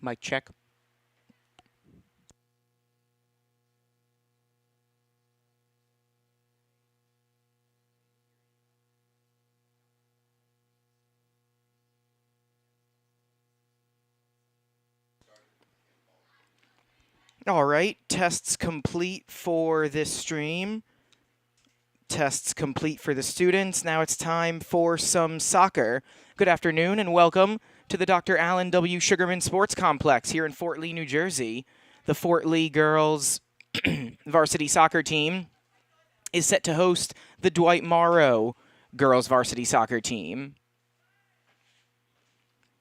Mic check. All right, tests complete for this stream. Tests complete for the students. Now it's time for some soccer. Good afternoon and welcome to the Dr. Allen W. Sugarman Sports Complex here in Fort Lee, New Jersey. The Fort Lee girls varsity soccer team is set to host the Dwight Morrow girls varsity soccer team.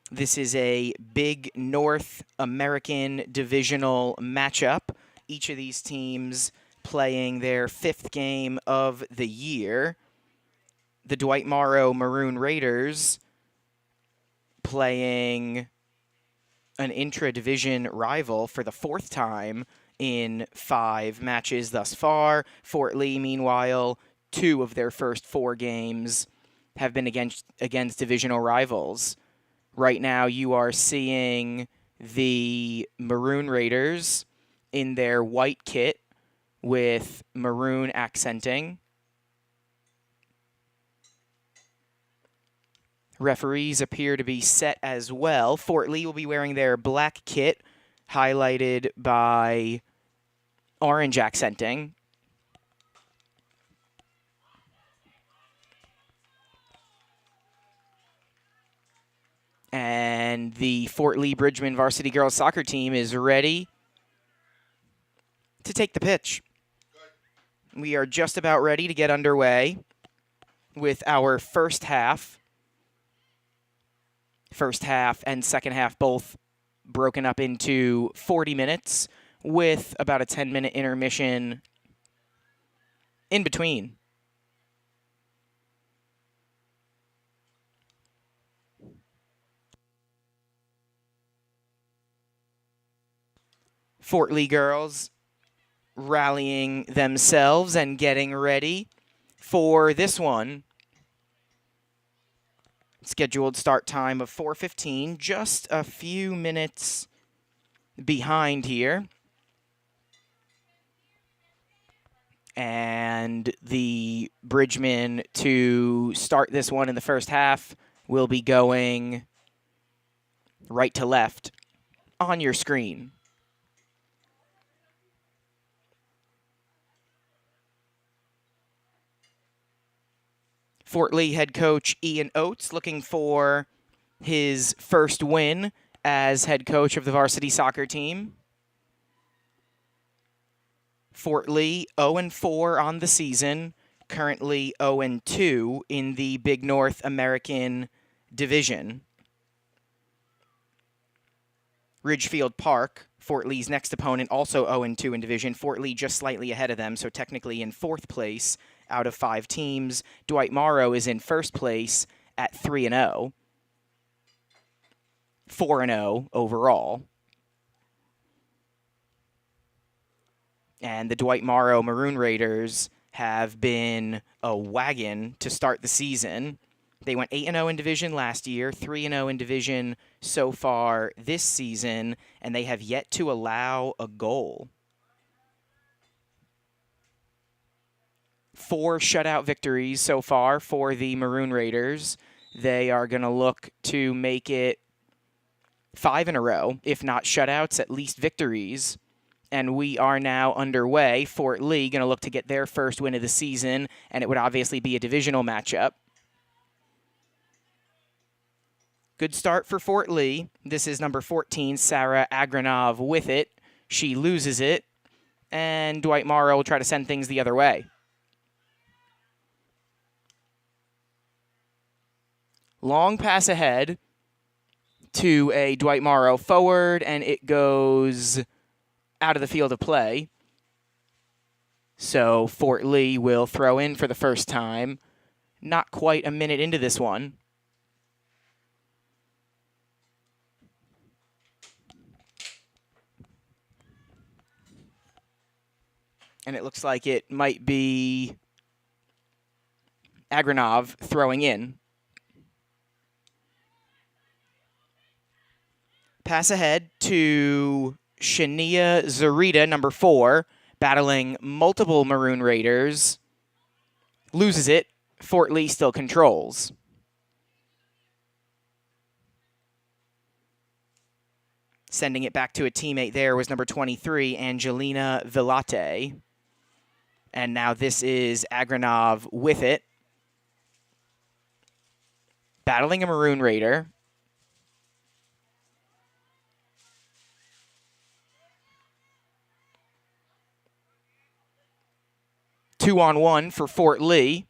This is a big North American divisional matchup. Each of these teams playing their 5th game of the year. The Dwight Morrow Maroon Raiders playing an intra-division rival for the 4th time in 5 matches thus far. Fort Lee, meanwhile, 2 of their first 4 games have been against divisional rivals. Right now, you are seeing the Maroon Raiders in their white kit with maroon accenting. Referees appear to be set as well. Fort Lee will be wearing their black kit, highlighted by orange accenting. And the Fort Lee Bridgman varsity girls soccer team is ready to take the pitch. We are just about ready to get underway with our first half. First half and second half both broken up into 40 minutes with about a 10-minute intermission in between. Fort Lee girls rallying themselves and getting ready for this one. Scheduled start time of 4:15, just a few minutes behind here. And the Bridgmen to start this one in the first half will be going right to left on your screen. Fort Lee head coach Ian Oates looking for his first win as head coach of the varsity soccer team. Fort Lee 0-4 on the season, currently 0-2 in the Big North American Division. Ridgefield Park, Fort Lee's next opponent, also 0-2 in division. Fort Lee just slightly ahead of them, so technically in 4th place out of 5 teams. Dwight Morrow is in 1st place at 3-0. 4-0 overall. And the Dwight Morrow Maroon Raiders have been a wagon to start the season. They went 8-0 in division last year, 3-0 in division so far this season, and they have yet to allow a goal. 4 shutout victories so far for the Maroon Raiders. They are going to look to make it 5 in a row, if not shutouts, at least victories. And we are now underway. Fort Lee going to look to get their first win of the season, and it would obviously be a divisional matchup. Good start for Fort Lee. This is number 14, Sarah Agranov with it. She loses it, and Dwight Morrow will try to send things the other way. Long pass ahead to a Dwight Morrow forward, and it goes out of the field of play. So Fort Lee will throw in for the first time. Not quite a minute into this one. And it looks like it might be Agranov throwing in. Pass ahead to Shania Zarita, number 4, battling multiple Maroon Raiders. Loses it. Fort Lee still controls. Sending it back to a teammate there was number 23, Angelina Villate. And now this is Agranov with it. Battling a Maroon Raider. Two-on-one for Fort Lee.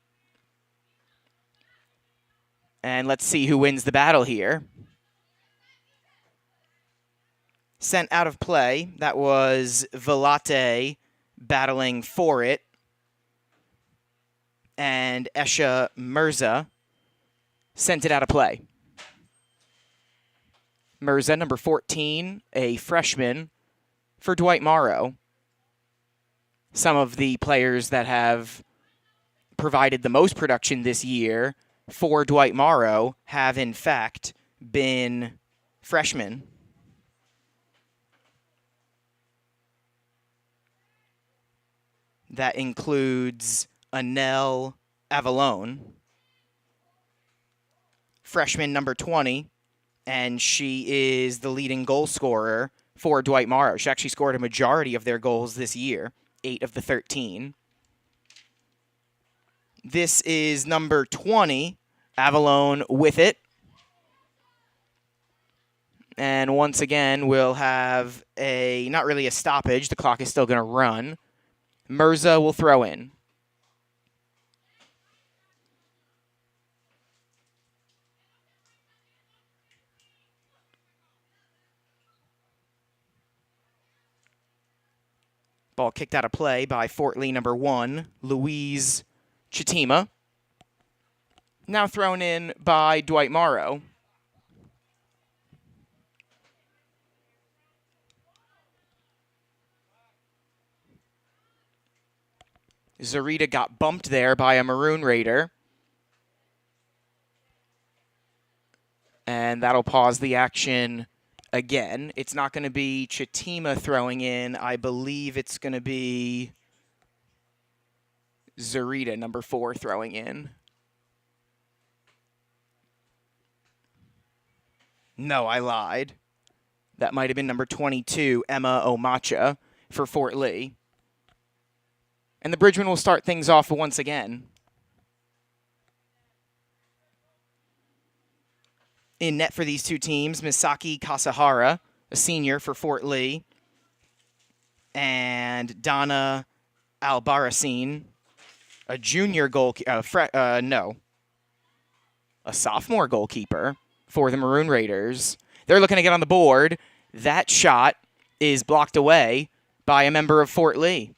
And let's see who wins the battle here. Sent out of play. That was Villate battling for it. And Esha Mirza sent it out of play. Mirza, number 14, a freshman for Dwight Morrow. Some of the players that have provided the most production this year for Dwight Morrow have, in fact, been freshmen. That includes Anel Avalone, freshman number 20, and she is the leading goal scorer for Dwight Morrow. She actually scored a majority of their goals this year, 8 of the 13. This is number 20, Avalone with it. And once again, we'll have not really a stoppage. The clock is still going to run. Mirza will throw in. Ball kicked out of play by Fort Lee number 1, Louise Chitima. Now thrown in by Dwight Morrow. Zarita got bumped there by a Maroon Raider. And that'll pause the action again. It's not going to be Chitima throwing in. I believe it's going to be Zarita, number 4, throwing in. No, I lied. That might have been number 22, Emma Omacha, for Fort Lee. And the Bridgemen will start things off once again. In net for these two teams, Misaki Kasahara, a senior for Fort Lee, and Donna Albarracine, a junior a sophomore goalkeeper for the Maroon Raiders. They're looking to get on the board. That shot is blocked away by a member of Fort Lee.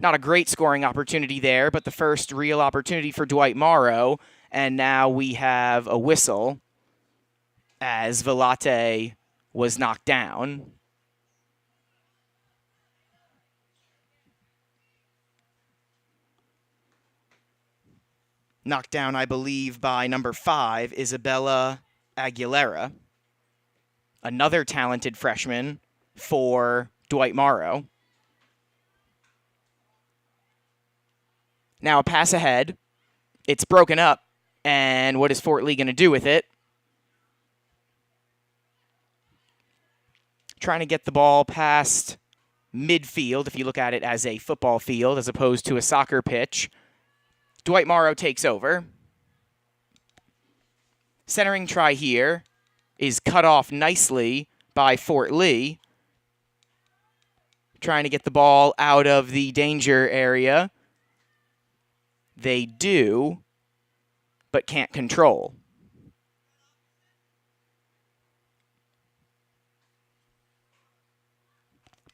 Not a great scoring opportunity there, but the first real opportunity for Dwight Morrow. And now we have a whistle as Villate was knocked down. Knocked down, I believe, by number 5, Isabella Aguilera. Another talented freshman for Dwight Morrow. Now a pass ahead. It's broken up. And what is Fort Lee going to do with it? Trying to get the ball past midfield, if you look at it as a football field as opposed to a soccer pitch. Dwight Morrow takes over. Centering try here is cut off nicely by Fort Lee. Trying to get the ball out of the danger area. They do, but can't control.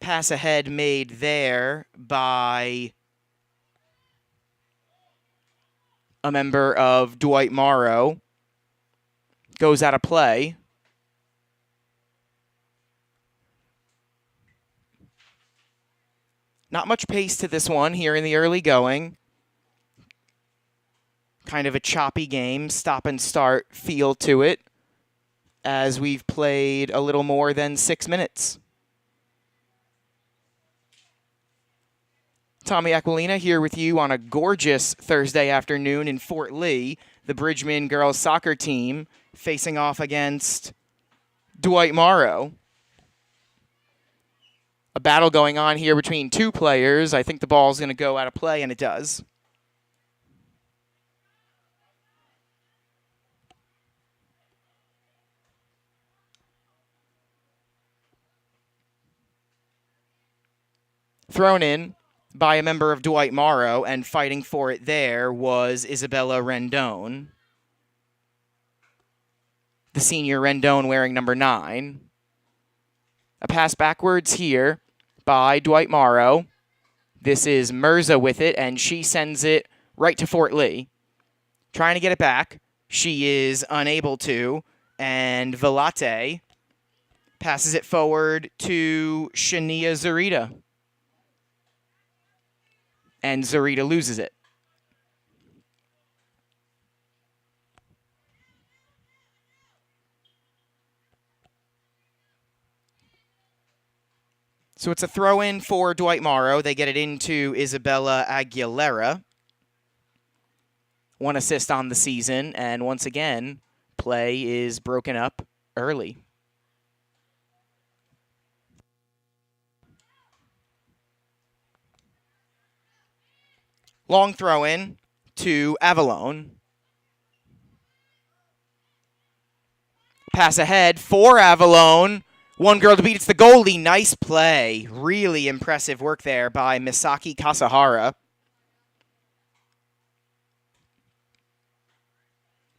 Pass ahead made there by a member of Dwight Morrow. Goes out of play. Not much pace to this one here in the early going. Kind of a choppy game, stop and start feel to it as we've played a little more than 6 minutes. Tommy Aquilina here with you on a gorgeous Thursday afternoon in Fort Lee. The Bridgman girls soccer team facing off against Dwight Morrow. A battle going on here between two players. I think the ball's going to go out of play, and it does. Thrown in by a member of Dwight Morrow, and fighting for it there was Isabella Rendon. The senior Rendon wearing number 9. A pass backwards here by Dwight Morrow. This is Mirza with it, and she sends it right to Fort Lee. Trying to get it back. She is unable to, and Velate passes it forward to Shania Zarita. And Zarita loses it. So it's a throw-in for Dwight Morrow. They get it into Isabella Aguilera. 1 assist on the season, and once again, play is broken up early. Long throw-in to Avalon. Pass ahead for Avalon. One girl to beat. It's the goalie. Nice play. Really impressive work there by Misaki Kasahara.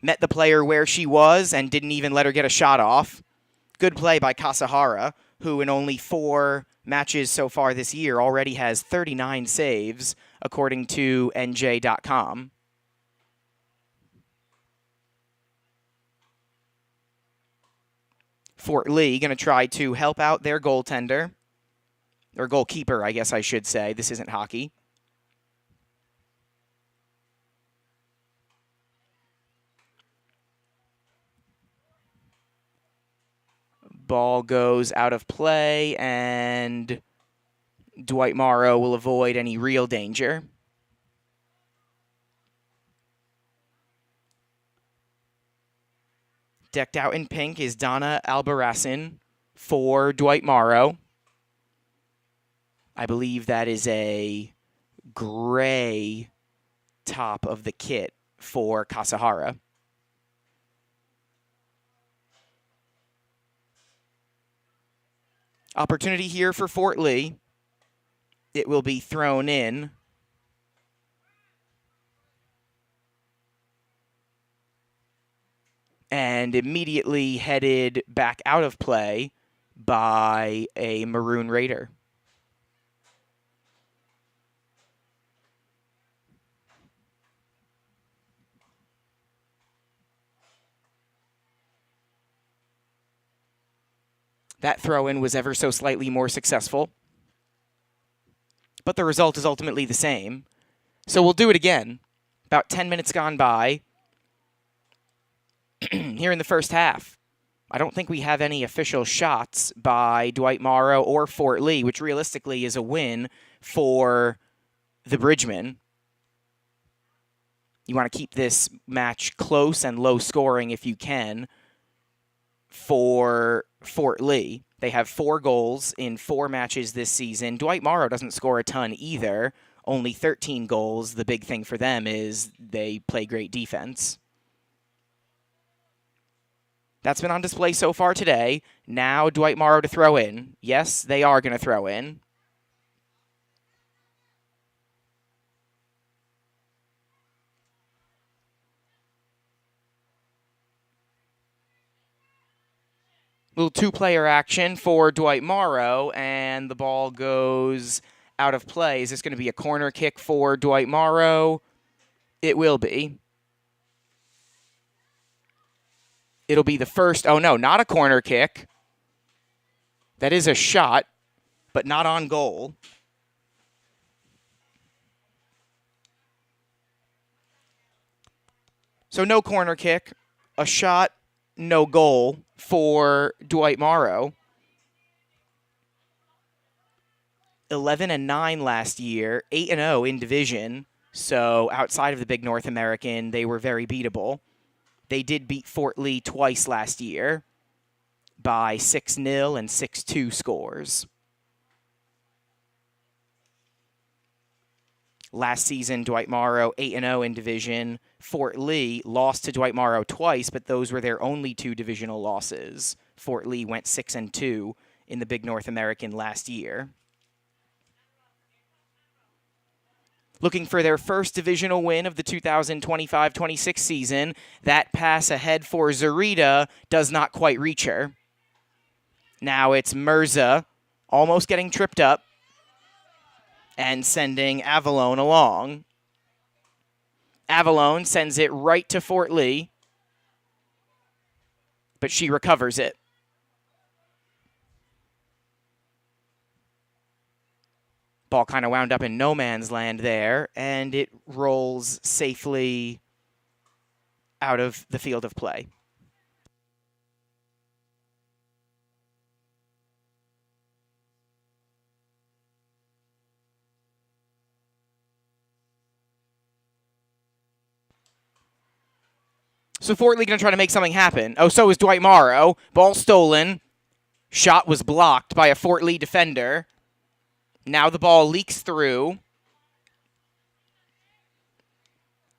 Met the player where she was and didn't even let her get a shot off. Good play by Kasahara, who in only 4 matches so far this year already has 39 saves, according to NJ.com. Fort Lee going to try to help out their goaltender, or goalkeeper, I guess I should say. This isn't hockey. Ball goes out of play, and Dwight Morrow will avoid any real danger. Decked out in pink is Donna Albarracin for Dwight Morrow. I believe that is a gray top of the kit for Kasahara. Opportunity here for Fort Lee. It will be thrown in. And immediately headed back out of play by a Maroon Raider. That throw-in was ever so slightly more successful. But the result is ultimately the same. So we'll do it again. About 10 minutes gone by here in the first half. I don't think we have any official shots by Dwight Morrow or Fort Lee, which realistically is a win for the Bridgmen. You want to keep this match close and low scoring if you can for Fort Lee. They have 4 goals in 4 matches this season. Dwight Morrow doesn't score a ton either. Only 13 goals. The big thing for them is they play great defense. That's been on display so far today. Now Dwight Morrow to throw in. Yes, they are going to throw in. Little 2-player action for Dwight Morrow, and the ball goes out of play. Is this going to be a corner kick for Dwight Morrow? It will be. It'll be the first. Oh, no, not a corner kick. That is a shot, but not on goal. So no corner kick, a shot no goal for Dwight Morrow. 11-9 last year, 8-0 in division. So outside of the big North American, they were very beatable. They did beat Fort Lee twice last year by 6-0 and 6-2 scores. Last season, Dwight Morrow 8-0 in division. Fort Lee lost to Dwight Morrow twice, but those were their only two divisional losses. Fort Lee went 6-2 in the big North American last year. Looking for their first divisional win of the 2025-26 season. That pass ahead for Zarita does not quite reach her. Now it's Mirza almost getting tripped up and sending Avalon along. Avalon sends it right to Fort Lee, but she recovers it. Ball kind of wound up in no man's land there, and it rolls safely out of the field of play. So Fort Lee going to try to make something happen. Oh, so is Dwight Morrow. Ball stolen. Shot was blocked by a Fort Lee defender. Now the ball leaks through.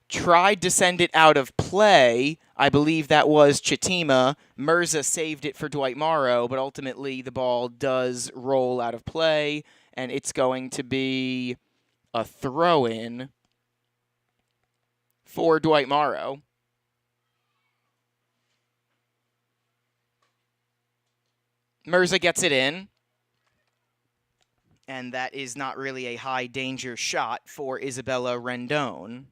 Tried to send it out of play. I believe that was Chitima. Mirza saved it for Dwight Morrow, but ultimately the ball does roll out of play, and it's going to be a throw-in for Dwight Morrow. Mirza gets it in. And that is not really a high-danger shot for Isabella Rendon.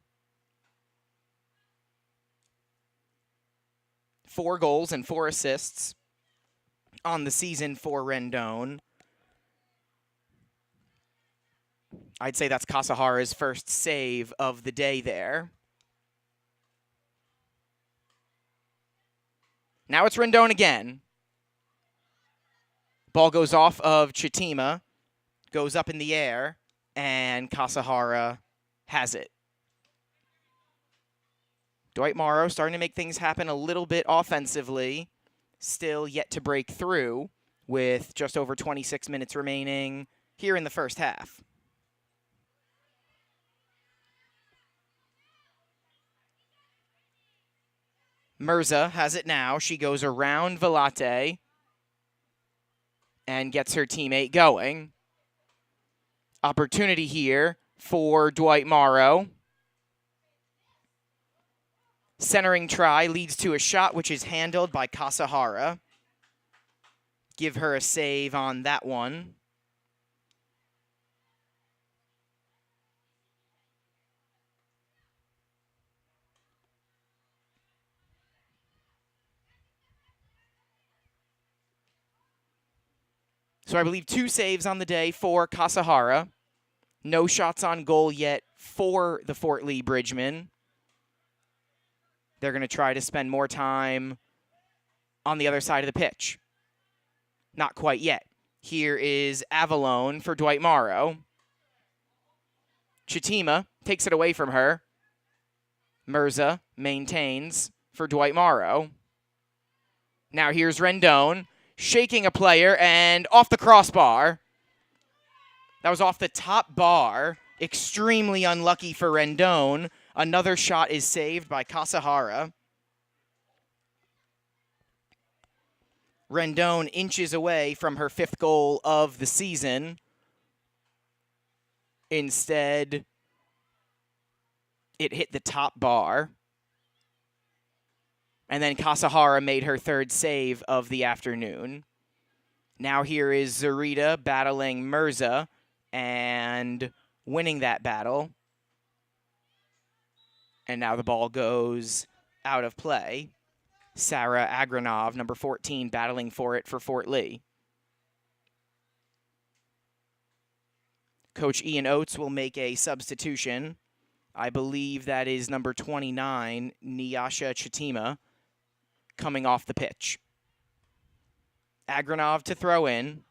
4 goals and 4 assists on the season for Rendon. I'd say that's Kasahara's first save of the day there. Now it's Rendon again. Ball goes off of Chitima. Goes up in the air, and Kasahara has it. Dwight Morrow starting to make things happen a little bit offensively. Still yet to break through with just over 26 minutes remaining here in the first half. Mirza has it now. She goes around Velate and gets her teammate going. Opportunity here for Dwight Morrow. Centering try leads to a shot which is handled by Kasahara. Give her a save on that one. So I believe 2 saves on the day for Kasahara. No shots on goal yet for the Fort Lee Bridgemen. They're going to try to spend more time on the other side of the pitch. Not quite yet. Here is Avalon for Dwight Morrow. Chitima takes it away from her. Mirza maintains for Dwight Morrow. Now here's Rendon, shaking a player and off the crossbar. That was off the top bar. Extremely unlucky for Rendon. Another shot is saved by Kasahara. Rendon inches away from her 5th goal of the season. Instead, it hit the top bar. And then Kasahara made her 3rd save of the afternoon. Now here is Zarita battling Mirza and winning that battle. And now the ball goes out of play. Sarah Agranov, number 14, battling for it for Fort Lee. Coach Ian Oates will make a substitution. I believe that is number 29, Nyasha Chitima, coming off the pitch. Agranov to throw in.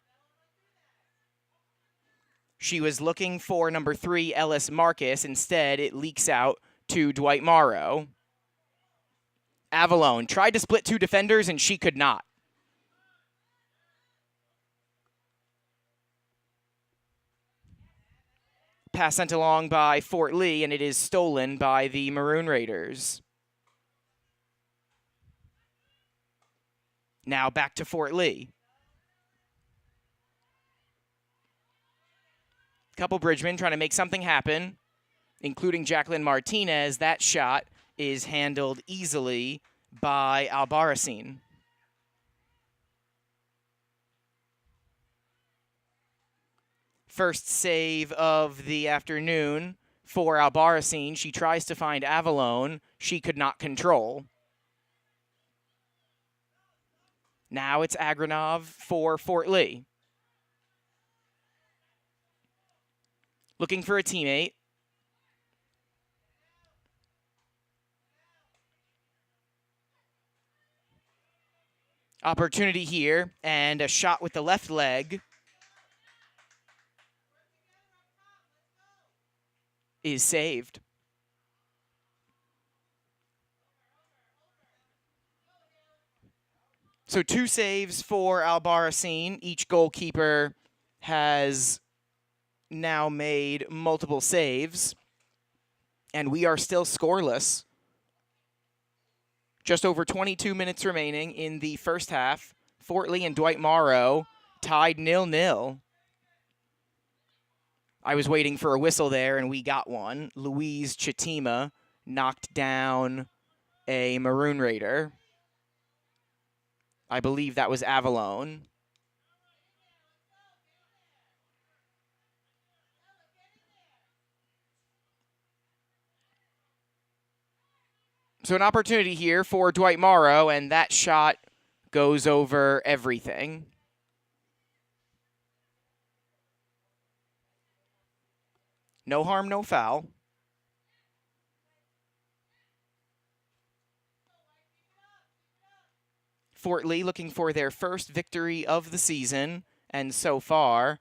She was looking for number 3, Ellis Marcus. Instead, it leaks out to Dwight Morrow. Avalone tried to split 2 defenders, and she could not. Pass sent along by Fort Lee, and it is stolen by the Maroon Raiders. Now back to Fort Lee. Couple Bridgmen trying to make something happen, including Jacqueline Martinez. That shot is handled easily by Albarracin. First save of the afternoon for Albarracin. She tries to find Avalone. She could not control. Now it's Agranov for Fort Lee. Looking for a teammate. Opportunity here, and a shot with the left leg is saved. So 2 saves for Albarracin. Each goalkeeper has now made multiple saves, and we are still scoreless. Just over 22 minutes remaining in the first half. Fort Lee and Dwight Morrow tied 0-0. I was waiting for a whistle there, and we got one. Louise Chitima knocked down a Maroon Raider. I believe that was Avalone. So an opportunity here for Dwight Morrow, and that shot goes over everything. No harm, no foul. Fort Lee looking for their first victory of the season, and so far,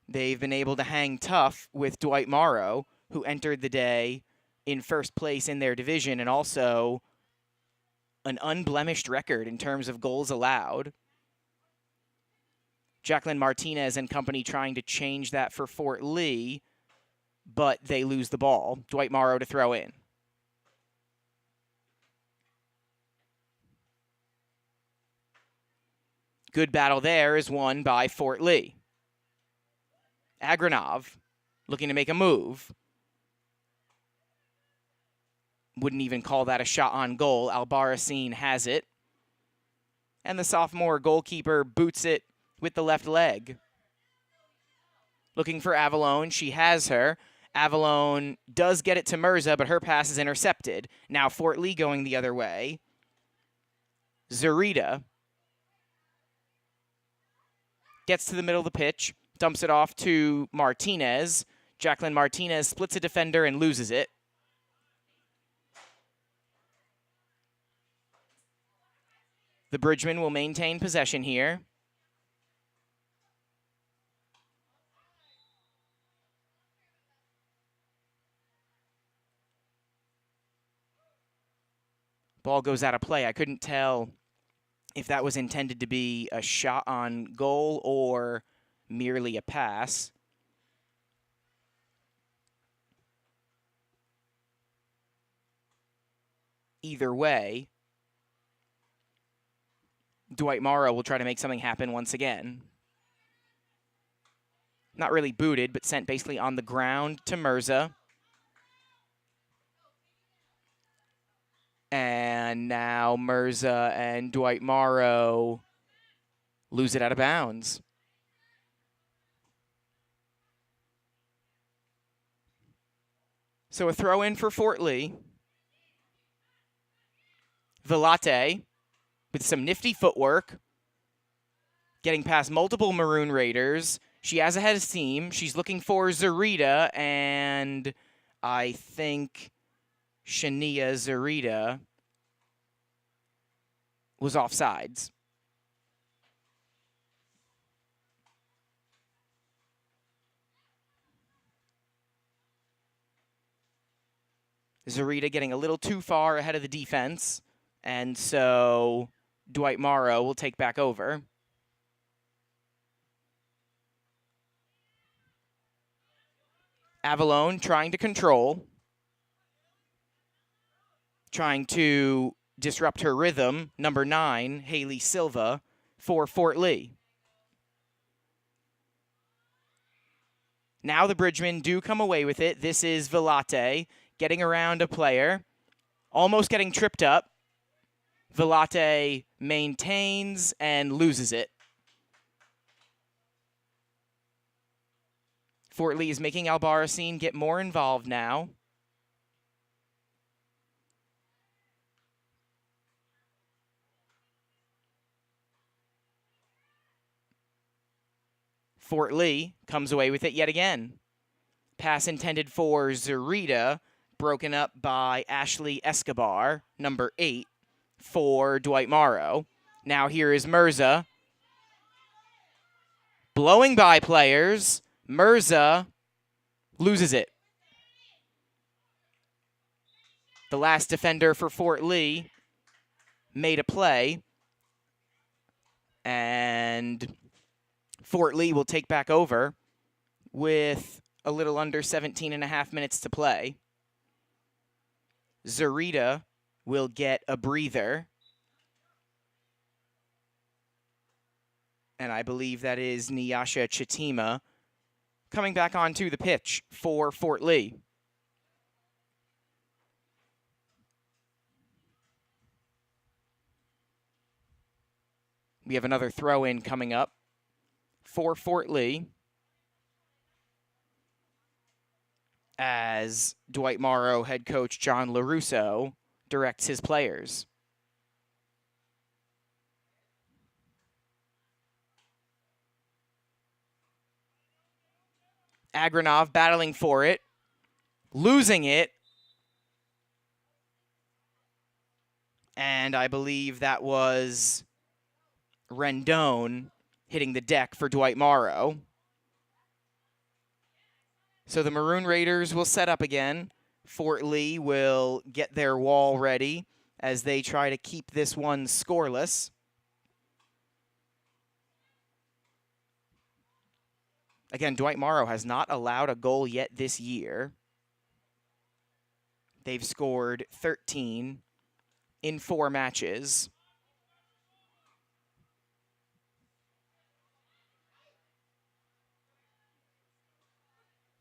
they've been able to hang tough with Dwight Morrow, who entered the day in first place in their division, and also an unblemished record in terms of goals allowed. Jacqueline Martinez and company trying to change that for Fort Lee, but they lose the ball. Dwight Morrow to throw in. Good battle there is won by Fort Lee. Agranov looking to make a move. Wouldn't even call that a shot on goal. Albarracin has it. And the sophomore goalkeeper boots it with the left leg. Looking for Avalone. She has her. Avalone does get it to Mirza, but her pass is intercepted. Now Fort Lee going the other way. Zarita gets to the middle of the pitch, dumps it off to Martinez. Jacqueline Martinez splits a defender and loses it. The Bridgemen will maintain possession here. Ball goes out of play. I couldn't tell if that was intended to be a shot on goal or merely a pass. Either way, Dwight Morrow will try to make something happen once again. Not really booted, but sent basically on the ground to Mirza. And now Mirza and Dwight Morrow lose it out of bounds. So a throw in for Fort Lee. Villate with some nifty footwork, getting past multiple Maroon Raiders. She has a head of steam. She's looking for Zarita, and I think Shania Zarita was offsides. Zarita getting a little too far ahead of the defense, and so Dwight Morrow will take back over. Avalon trying to control, trying to disrupt her rhythm. Number 9, Haley Silva for Fort Lee. Now the Bridgemen do come away with it. This is Velate getting around a player, almost getting tripped up. Velate maintains and loses it. Fort Lee is making Albarracine get more involved now. Fort Lee comes away with it yet again. Pass intended for Zarita, broken up by Ashley Escobar, number 8, for Dwight Morrow. Now here is Mirza. Blowing by players. Mirza loses it. The last defender for Fort Lee made a play. And Fort Lee will take back over with a little under 17 and a half minutes to play. Zarita will get a breather. And I believe that is Nyasha Chitima coming back onto the pitch for Fort Lee. We have another throw-in coming up for Fort Lee as Dwight Morrow head coach John LaRusso directs his players. Agranov battling for it, losing it, and I believe that was Rendon hitting the deck for Dwight Morrow. So the Maroon Raiders will set up again. Fort Lee will get their wall ready as they try to keep this one scoreless. Again, Dwight Morrow has not allowed a goal yet this year. They've scored 13 in 4 matches.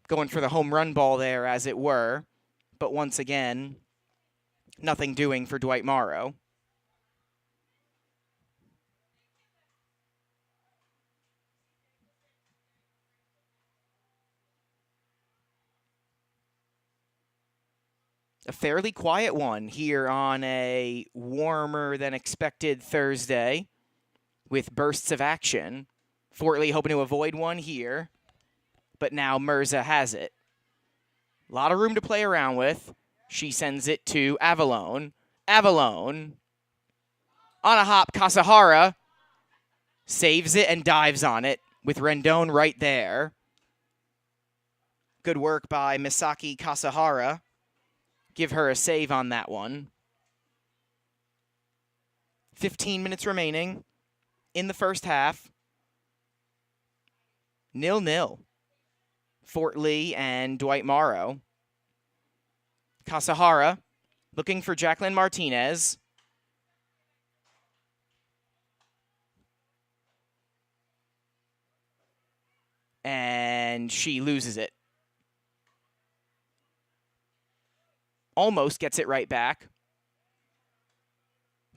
Going for the home run ball there, as it were. But once again, nothing doing for Dwight Morrow. A fairly quiet one here on a warmer than expected Thursday with bursts of action. Fort Lee hoping to avoid one here, but now Mirza has it. A lot of room to play around with. She sends it to Avalon. Avalon on a hop. Kasahara saves it and dives on it with Rendon right there. Good work by Misaki Kasahara. Give her a save on that one. 15 minutes remaining in the first half. 0-0. Fort Lee and Dwight Morrow. Kasahara looking for Jacqueline Martinez. And she loses it. Almost gets it right back.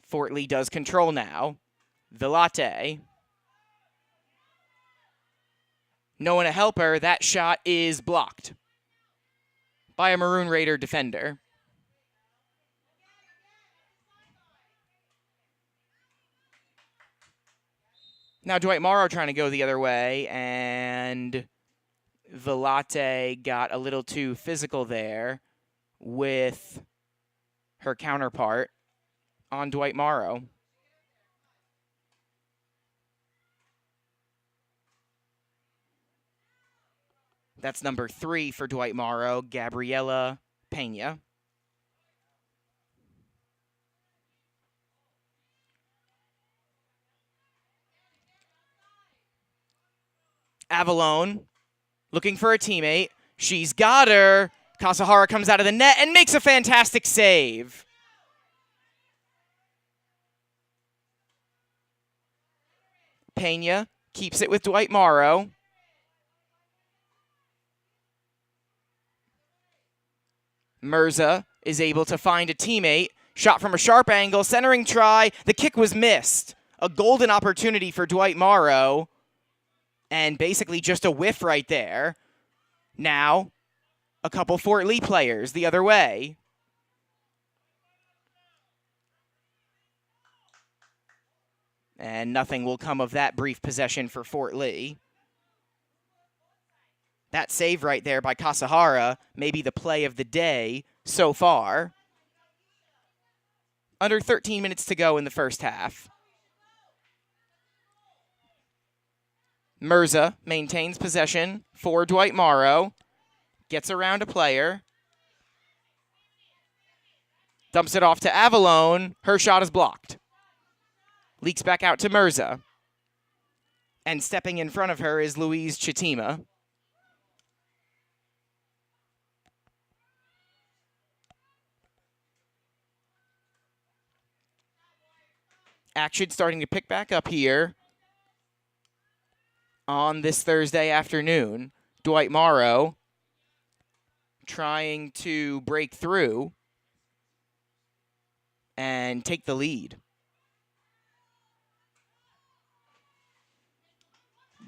Fort Lee does control now. Velate. No one to help her. That shot is blocked by a Maroon Raider defender. Now Dwight Morrow trying to go the other way, and Velate got a little too physical there with her counterpart on Dwight Morrow. That's number 3 for Dwight Morrow, Gabriela Pena. Avalone looking for a teammate. She's got her. Kasahara comes out of the net and makes a fantastic save. Pena keeps it with Dwight Morrow. Mirza is able to find a teammate. Shot from a sharp angle, centering try. The kick was missed. A golden opportunity for Dwight Morrow. And basically just a whiff right there. Now, a couple Fort Lee players the other way. And nothing will come of that brief possession for Fort Lee. That save right there by Kasahara may be the play of the day so far. Under 13 minutes to go in the first half. Mirza maintains possession for Dwight Morrow. Gets around a player. Dumps it off to Avalone. Her shot is blocked. Leaks back out to Mirza. And stepping in front of her is Louise Chitima. Action starting to pick back up here on this Thursday afternoon. Dwight Morrow trying to break through and take the lead.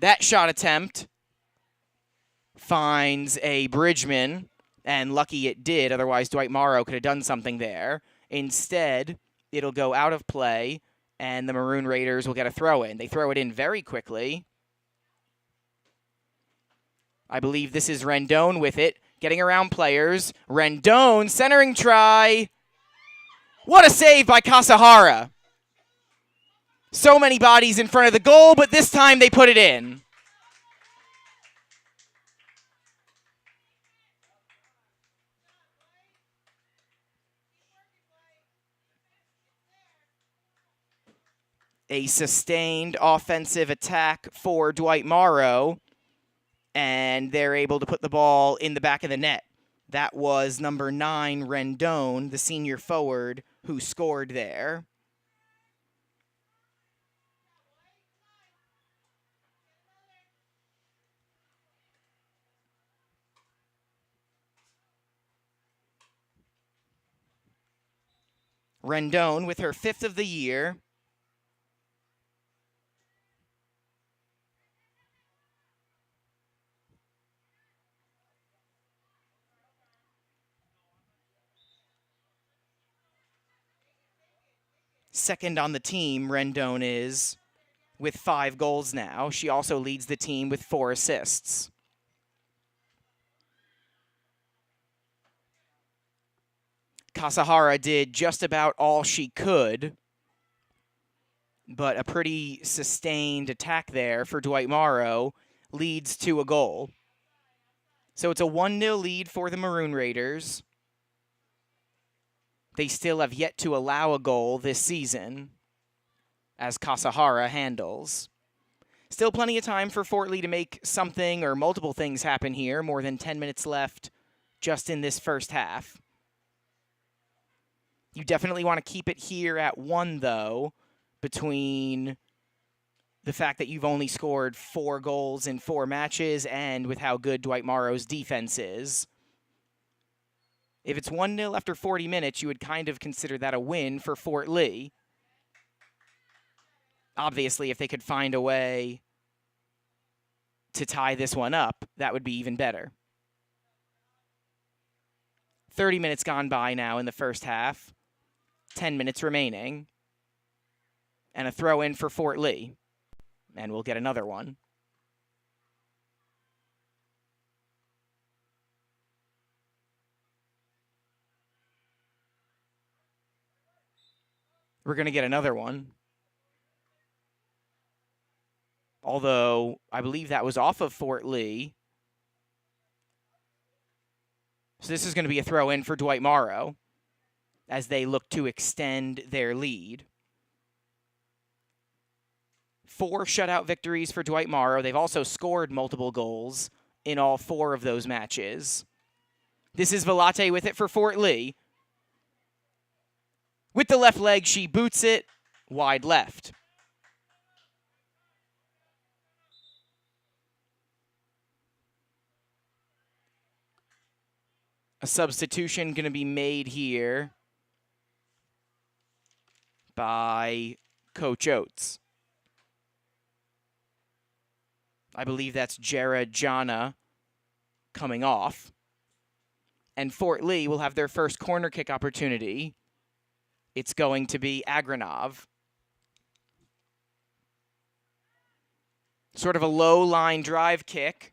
That shot attempt finds a Bridgman, and lucky it did, otherwise Dwight Morrow could have done something there. Instead, it'll go out of play, and the Maroon Raiders will get a throw-in. They throw it in very quickly. I believe this is Rendon with it, getting around players. Rendon, centering try. What a save by Kasahara. So many bodies in front of the goal, but this time they put it in. A sustained offensive attack for Dwight Morrow, and they're able to put the ball in the back of the net. That was number 9, Rendon, the senior forward, who scored there. Rendon with her 5th of the year. Second on the team, Rendon is, with 5 goals now. She also leads the team with 4 assists. Kasahara did just about all she could, but a pretty sustained attack there for Dwight Morrow leads to a goal. So it's a 1-0 lead for the Maroon Raiders. They still have yet to allow a goal this season, as Kasahara handles. Still plenty of time for Fort Lee to make something or multiple things happen here. More than 10 minutes left just in this first half. You definitely want to keep it here at 1, though, between the fact that you've only scored 4 goals in 4 matches and with how good Dwight Morrow's defense is. If it's 1-0 after 40 minutes, you would kind of consider that a win for Fort Lee. Obviously, if they could find a way to tie this one up, that would be even better. 30 minutes gone by now in the first half. 10 minutes remaining. And a throw in for Fort Lee. And we'll get another one. We're going to get another one. Although, I believe that was off of Fort Lee. So this is going to be a throw in for Dwight Morrow as they look to extend their lead. 4 shutout victories for Dwight Morrow. They've also scored multiple goals in all 4 of those matches. This is Velate with it for Fort Lee. With the left leg, she boots it wide left. A substitution going to be made here by Coach Oates. I believe that's Jara Jana coming off. And Fort Lee will have their first corner kick opportunity. It's going to be Agranov. Sort of a low line drive kick.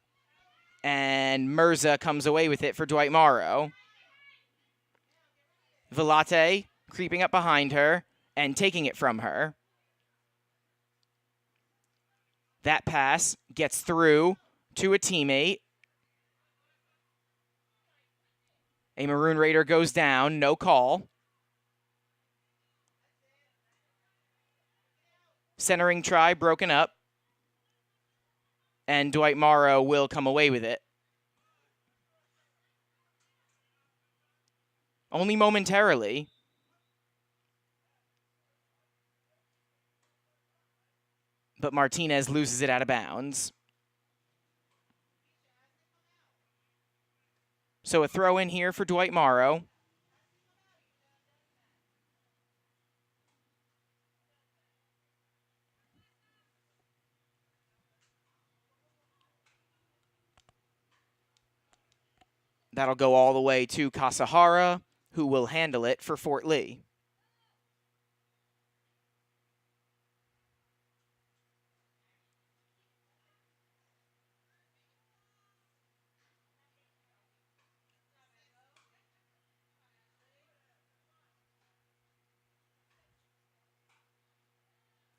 And Mirza comes away with it for Dwight Morrow. Velate creeping up behind her and taking it from her. That pass gets through to a teammate. A Maroon Raider goes down, no call. Centering try broken up. And Dwight Morrow will come away with it. Only momentarily. But Martinez loses it out of bounds. So a throw in here for Dwight Morrow. That'll go all the way to Kasahara, who will handle it for Fort Lee.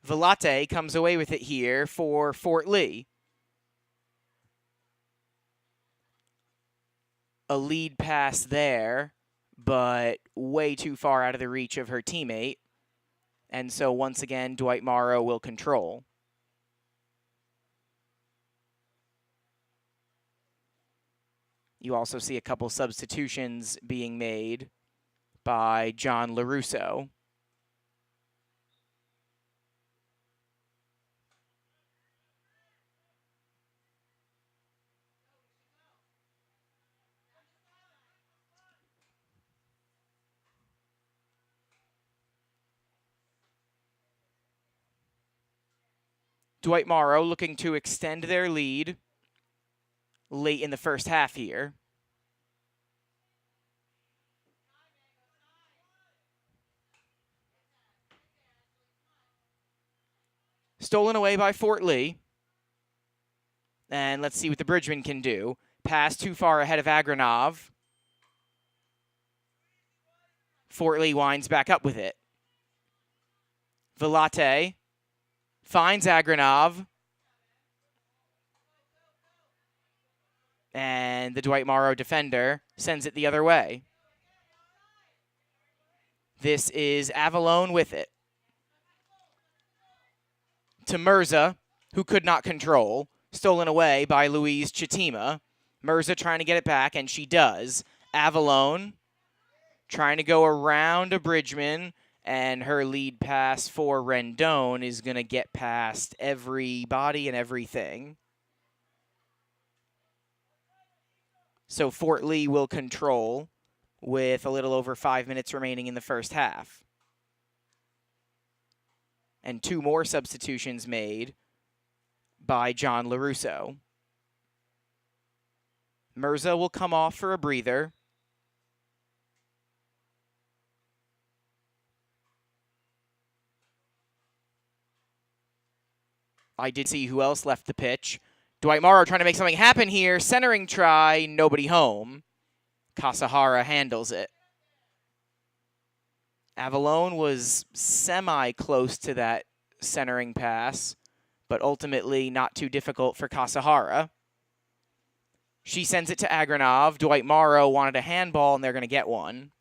Velate comes away with it here for Fort Lee. A lead pass there, but way too far out of the reach of her teammate. And so once again, Dwight Morrow will control. You also see a couple substitutions being made by John LaRusso. Dwight Morrow looking to extend their lead late in the first half here. Stolen away by Fort Lee. And let's see what the Bridgeman can do. Pass too far ahead of Agranov. Fort Lee winds back up with it. Velate finds Agranov. And the Dwight Morrow defender sends it the other way. This is Avalone with it. To Mirza, who could not control. Stolen away by Louise Chitima. Mirza trying to get it back, and she does. Avalone trying to go around a Bridgman, and her lead pass for Rendon is going to get past everybody and everything. So Fort Lee will control with a little over 5 minutes remaining in the first half. And 2 more substitutions made by John LaRusso. Mirza will come off for a breather. I did see who else left the pitch. Dwight Morrow trying to make something happen here. Centering try, nobody home. Kasahara handles it. Avalone was semi-close to that centering pass, but ultimately not too difficult for Kasahara. She sends it to Agranov. Dwight Morrow wanted a handball, and they're going to get one.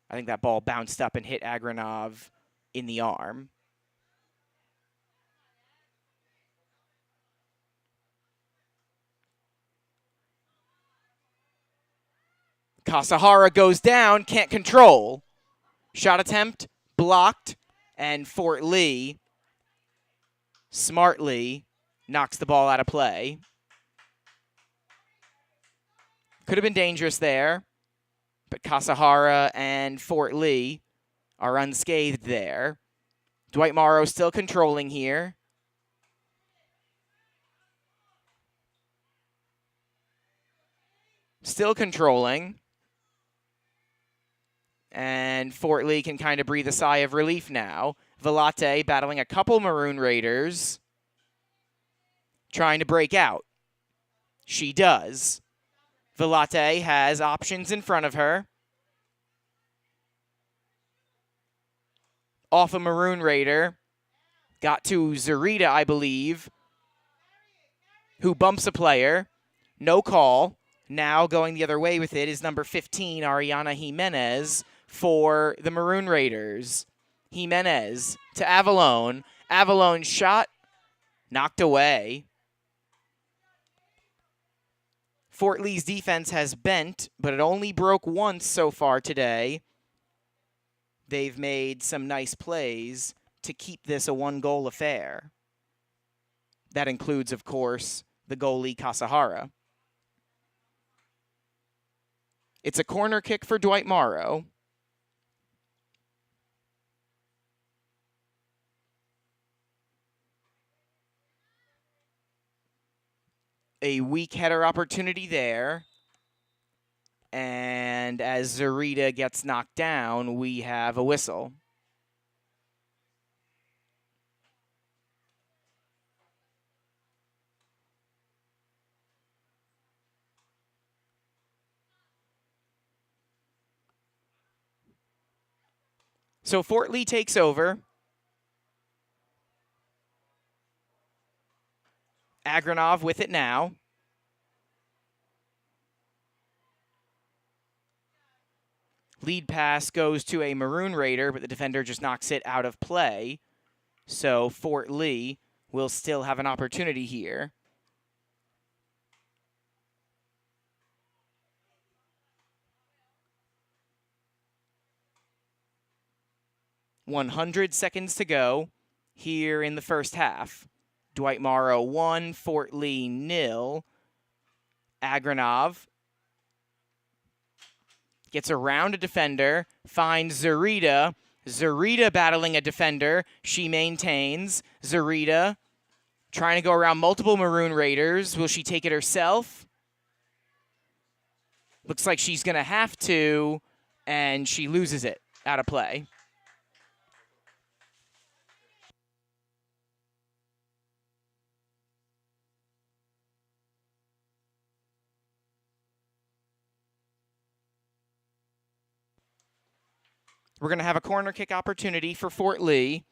I think that ball bounced up and hit Agranov in the arm. Kasahara goes down, can't control. Shot attempt, blocked, and Fort Lee smartly knocks the ball out of play. Could have been dangerous there, but Kasahara and Fort Lee are unscathed there. Dwight Morrow still controlling here. Still controlling. And Fort Lee can kind of breathe a sigh of relief now. Velate battling a couple Maroon Raiders. Trying to break out. She does. Velate has options in front of her. Off a Maroon Raider. Got to Zarita, I believe, who bumps a player. No call. Now going the other way with it is number 15, Ariana Jimenez, for the Maroon Raiders. Jimenez to Avalone. Avalone shot, knocked away. Fort Lee's defense has bent, but it only broke once so far today. They've made some nice plays to keep this a one-goal affair. That includes, of course, the goalie Kasahara. It's a corner kick for Dwight Morrow. A weak header opportunity there. And as Zarita gets knocked down, we have a whistle. So Fort Lee takes over. Agranov with it now. Lead pass goes to a Maroon Raider, but the defender just knocks it out of play. So Fort Lee will still have an opportunity here. .100 seconds to go here in the first half. Dwight Morrow 1, Fort Lee 0. Agranov gets around a defender, finds Zarita. Zarita battling a defender. She maintains. Zarita trying to go around multiple Maroon Raiders. Will she take it herself? Looks like she's going to have to, and she loses it out of play. We're going to have a corner kick opportunity for Fort Lee.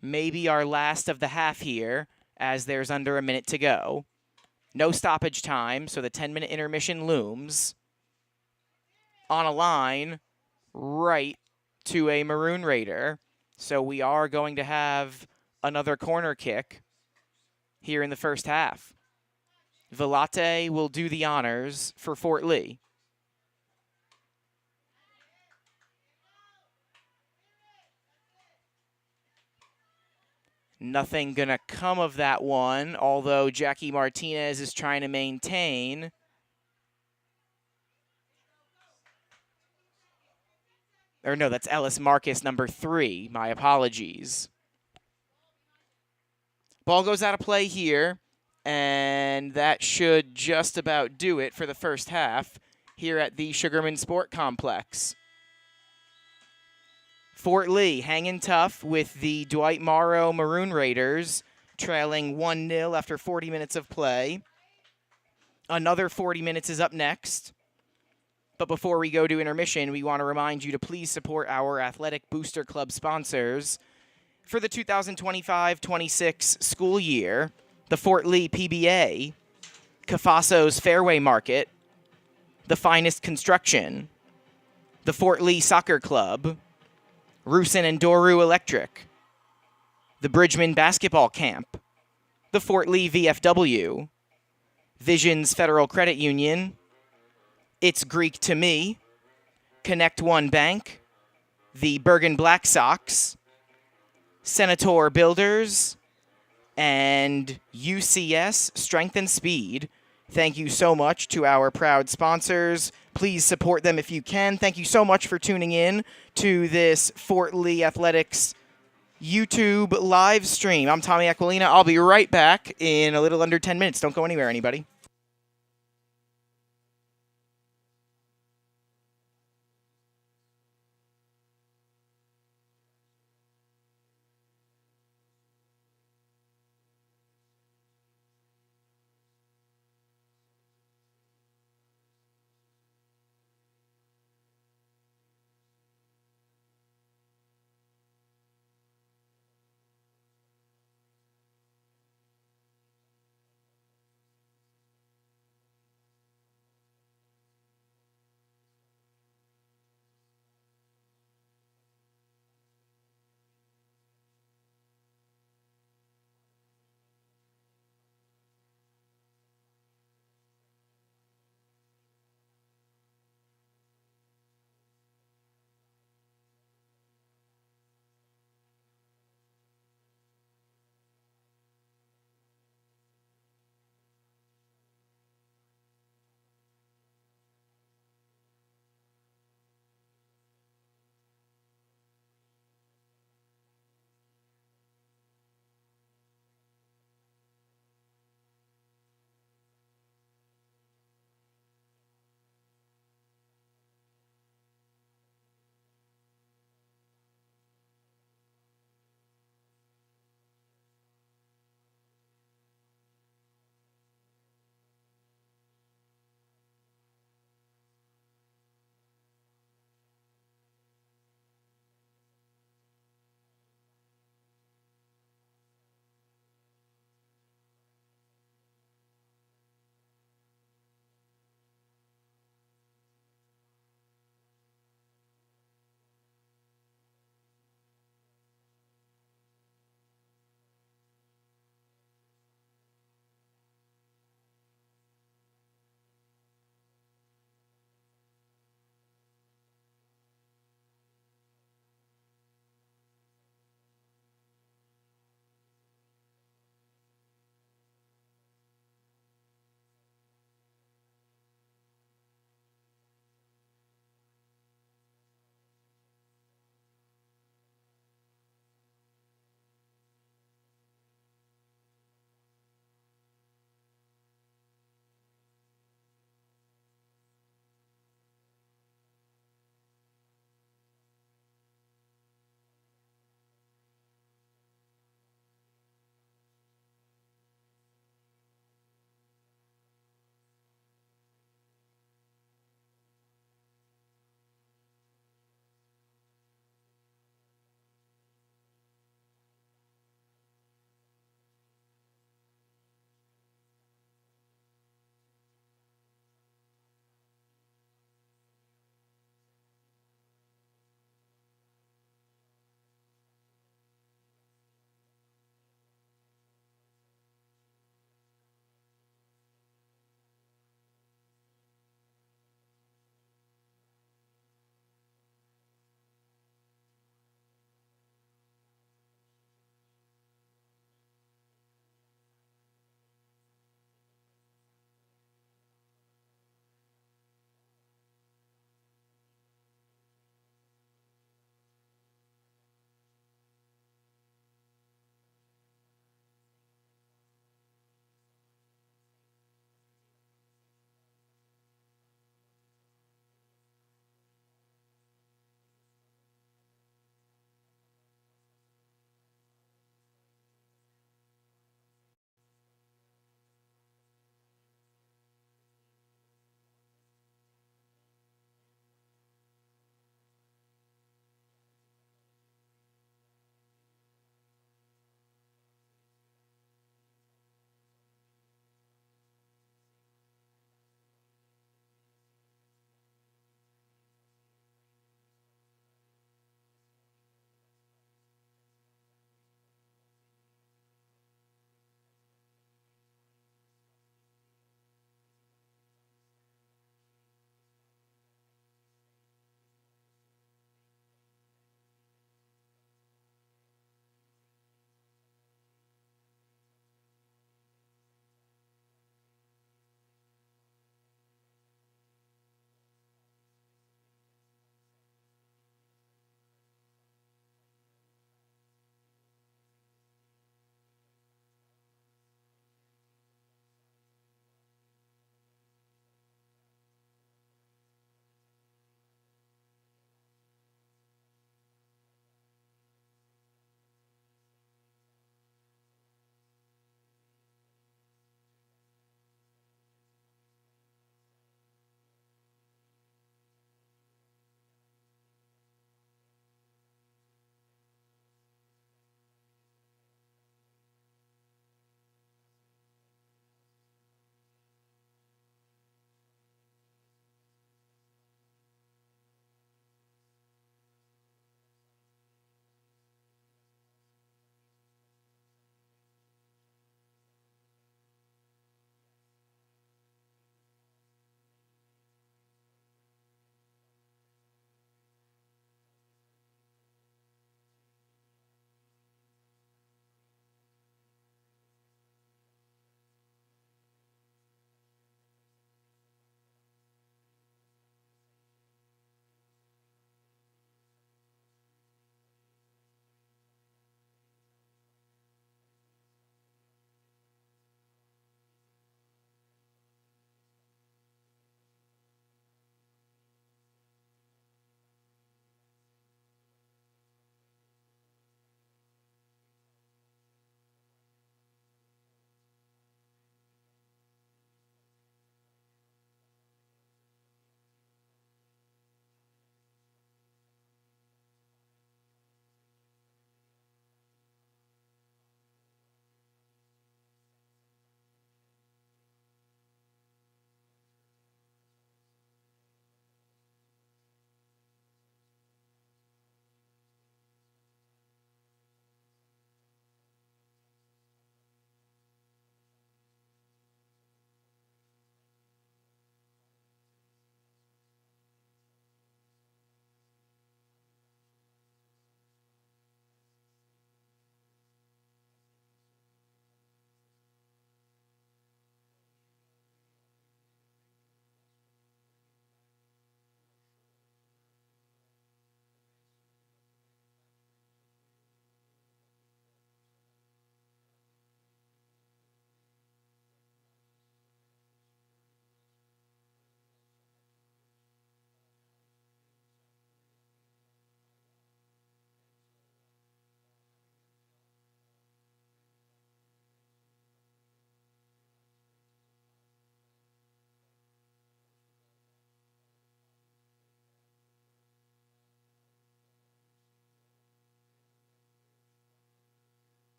Maybe our last of the half here, as there's under a minute to go. No stoppage time, so the 10-minute intermission looms. On a line right to a Maroon Raider. So we are going to have another corner kick here in the first half. Velate will do the honors for Fort Lee. Nothing going to come of that one, although Jackie Martinez is trying to maintain. Or no, that's Ellis Marcus, number 3. My apologies. Ball goes out of play here, and that should just about do it for the first half here at the Sugarman Sport Complex. Fort Lee hanging tough with the Dwight Morrow Maroon Raiders, trailing 1-0 after 40 minutes of play. Another 40 minutes is up next. But before we go to intermission, we want to remind you to please support our Athletic Booster Club sponsors. For the 2025-26 school year, the Fort Lee PBA Cafaso's Fairway Market, The Finest Construction, the Fort Lee Soccer Club, Rusin and Doru Electric, the Bridgman Basketball Camp, the Fort Lee VFW, Visions Federal Credit Union, It's Greek to Me, Connect One Bank, the Bergen Black Sox, Senator Builders, and UCS Strength and Speed. Thank you so much to our proud sponsors. Please support them if you can. Thank you so much for tuning in to this Fort Lee Athletics YouTube live stream. I'm Tommy Aquilina. I'll be right back in a little under 10 minutes. Don't go anywhere, anybody.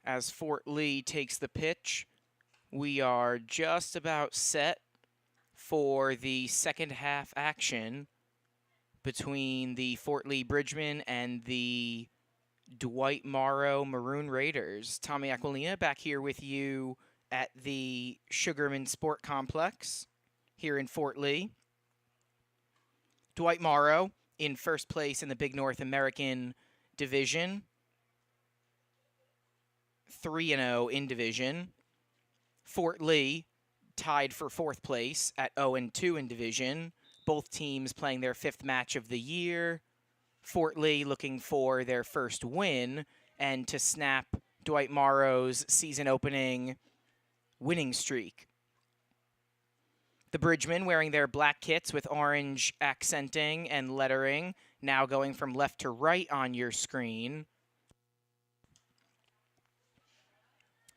as Fort Lee takes the pitch. We are just about set for the second half action between the Fort Lee Bridgemen and the Dwight Morrow Maroon Raiders. Tommy Aquilina back here with you at the Sugarman Sport Complex here in Fort Lee. Dwight Morrow in first place in the Big North American Division. 3-0 in division. Fort Lee tied for fourth place at 0-2 in division. Both teams playing their fifth match of the year. Fort Lee looking for their first win and to snap Dwight Morrow's season-opening winning streak. The Bridgemen wearing their black kits with orange accenting and lettering, now going from left to right on your screen.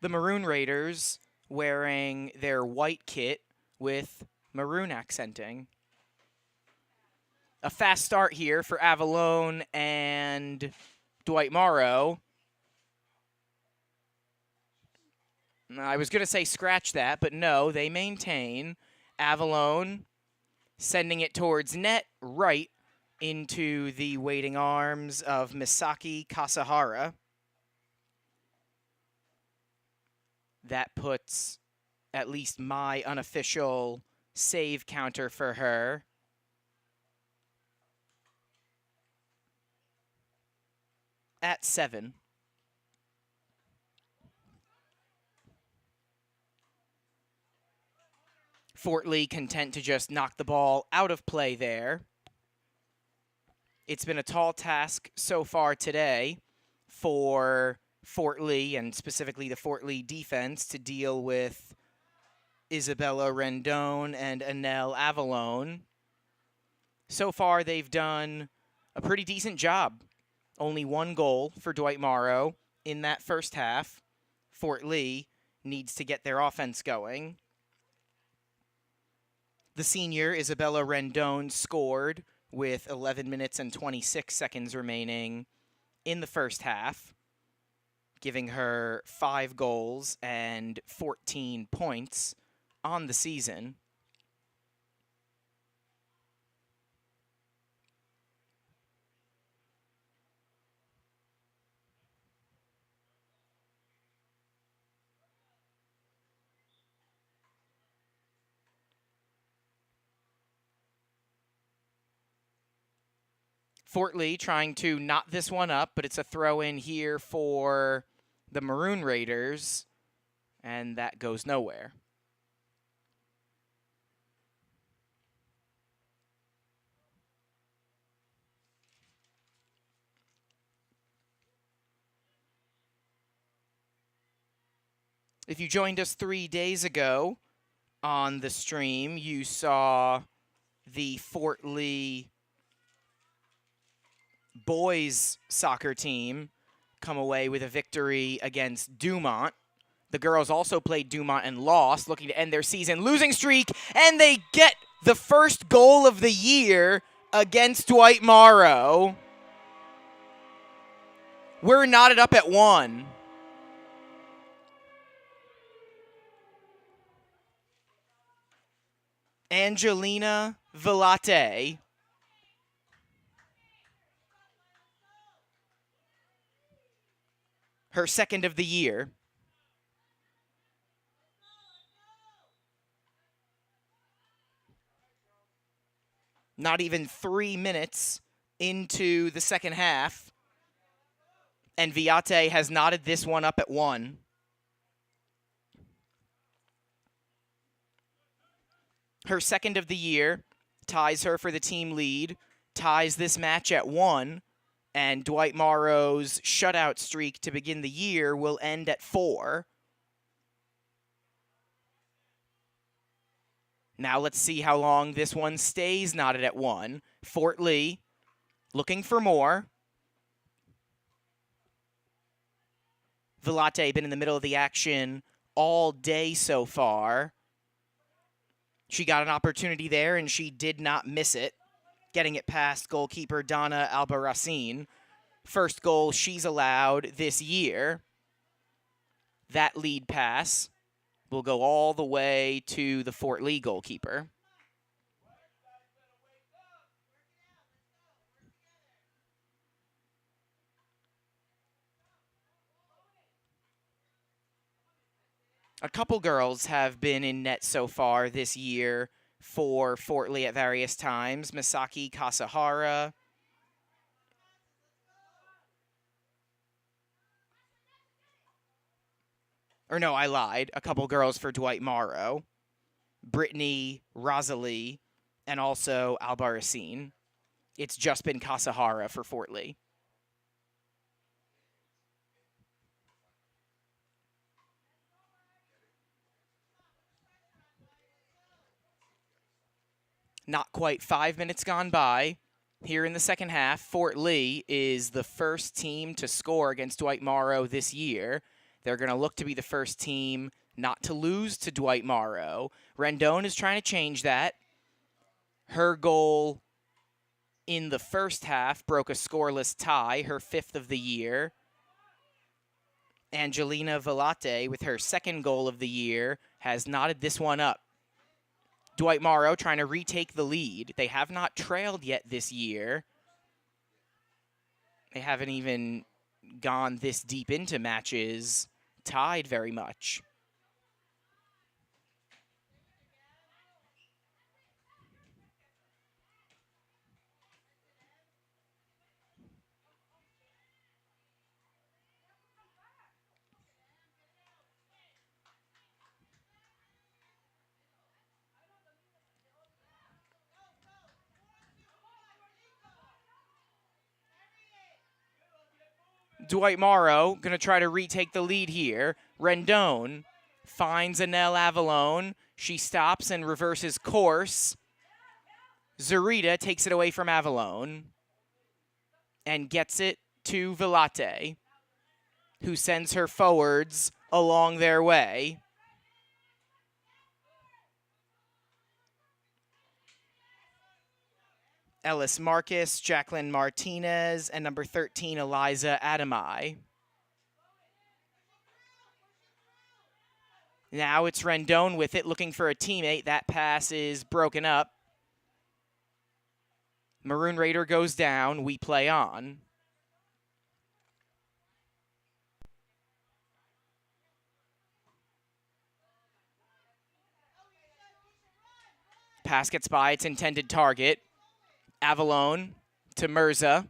The Maroon Raiders wearing their white kit with maroon accenting. A fast start here for Avalone and Dwight Morrow. I was going to say scratch that, but no, they maintain. Avalone sending it towards net, right into the waiting arms of Misaki Kasahara. That puts at least my unofficial save counter for her at 7. Fort Lee content to just knock the ball out of play there. It's been a tall task so far today for Fort Lee, and specifically the Fort Lee defense, to deal with Isabella Rendon and Anel Avalone. So far, they've done a pretty decent job. Only one goal for Dwight Morrow in that first half. Fort Lee needs to get their offense going. The senior, Isabella Rendon, scored with 11 minutes and 26 seconds remaining in the first half, giving her 5 goals and 14 points on the season. Fort Lee trying to knot this one up, but it's a throw-in here for the Maroon Raiders, and that goes nowhere. If you joined us 3 days ago on the stream, you saw the Fort Lee boys soccer team come away with a victory against Dumont. The girls also played Dumont and lost, looking to end their season losing streak, and they get the first goal of the year against Dwight Morrow. We're knotted up at 1. Angelina Villate. Her second of the year. Not even 3 minutes into the second half, and Villate has knotted this one up at 1. Her second of the year ties her for the team lead, ties this match at 1, and Dwight Morrow's shutout streak to begin the year will end at 4. Now let's see how long this one stays knotted at 1. Fort Lee looking for more. Villate been in the middle of the action all day so far. She got an opportunity there, and she did not miss it, getting it past goalkeeper Donna Albarracin. First goal she's allowed this year. That lead pass will go all the way to the Fort Lee goalkeeper. A couple girls have been in net so far this year for Fort Lee at various times. Misaki Kasahara. Or no, I lied. A couple girls for Dwight Morrow. Brittany, Rosalie, and also Albarracine. It's just been Kasahara for Fort Lee. Not quite 5 minutes gone by. Here in the second half, Fort Lee is the first team to score against Dwight Morrow this year. They're going to look to be the first team not to lose to Dwight Morrow. Rendon is trying to change that. Her goal in the first half broke a scoreless tie, her 5th of the year. Angelina Velate, with her 2nd goal of the year, has knotted this one up. Dwight Morrow trying to retake the lead. They have not trailed yet this year. They haven't even gone this deep into matches tied very much. Dwight Morrow going to try to retake the lead here. Rendon finds Anel Avalone. She stops and reverses course. Zurita takes it away from Avalone and gets it to Velate, who sends her forwards along their way. Ellis Marcus, Jacqueline Martinez, and number 13, Eliza Adamai. Now it's Rendon with it, looking for a teammate. That pass is broken up. Maroon Raider goes down. We play on. Pass gets by its intended target. Avalone to Mirza.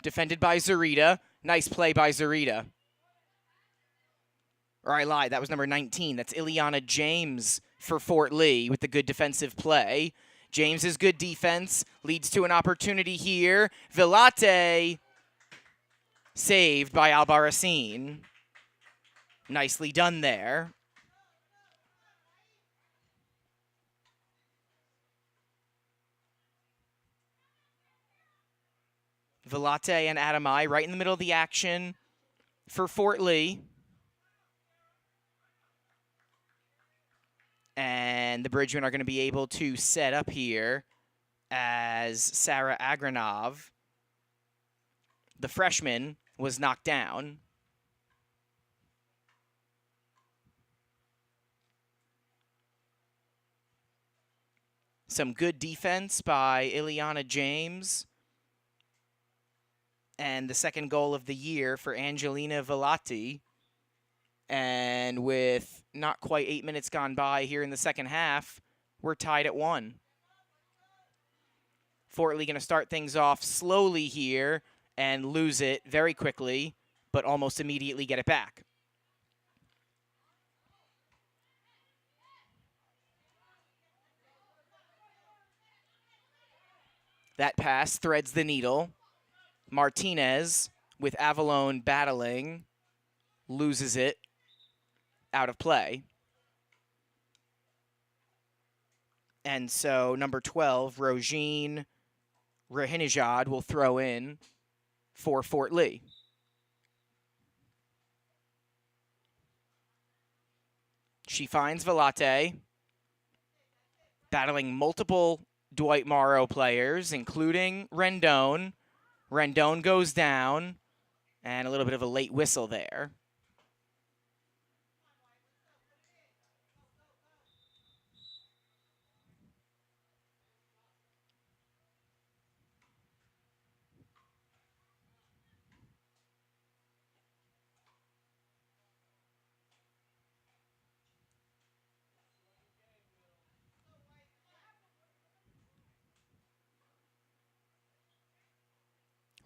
Defended by Zurita. Nice play by Zurita. Or I lied, that was number 19. That's Ileana James for Fort Lee with the good defensive play. James's good defense leads to an opportunity here. Velate saved by Albarracine. Nicely done there. Velate and Adamai right in the middle of the action for Fort Lee. And the Bridgemen are going to be able to set up here as Sarah Agranov, the freshman, was knocked down. Some good defense by Ileana James. And the 2nd goal of the year for Angelina Velati. And with not quite 8 minutes gone by here in the second half, we're tied at 1. Fort Lee going to start things off slowly here and lose it very quickly, but almost immediately get it back. That pass threads the needle. Martinez, with Avalone battling, loses it out of play. And so number 12, Rogine Rahinajad, will throw in for Fort Lee. She finds Velate, battling multiple Dwight Morrow players, including Rendon. Rendon goes down, and a little bit of a late whistle there.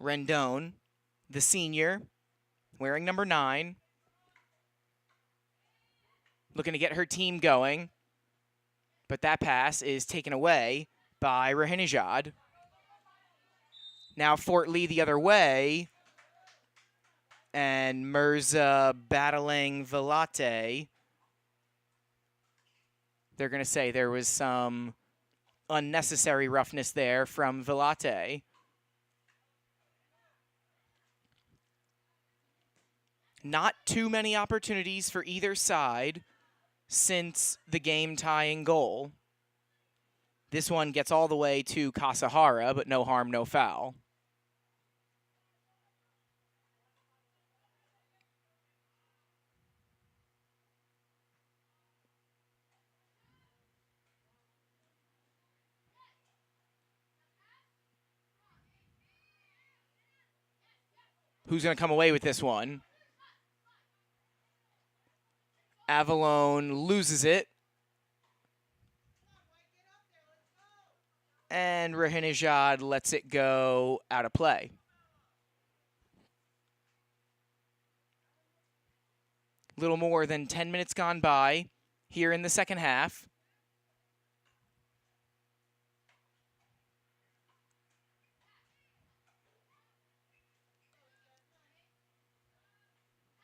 Rendon, the senior, wearing number 9, looking to get her team going. But that pass is taken away by Rahinajad. Now Fort Lee the other way. And Mirza battling Velate. They're going to say there was some unnecessary roughness there from Velate. Not too many opportunities for either side since the game-tying goal. This one gets all the way to Kasahara, but no harm, no foul. Who's going to come away with this one? Avalon loses it. And Rahinajad lets it go out of play. Little more than 10 minutes gone by here in the second half.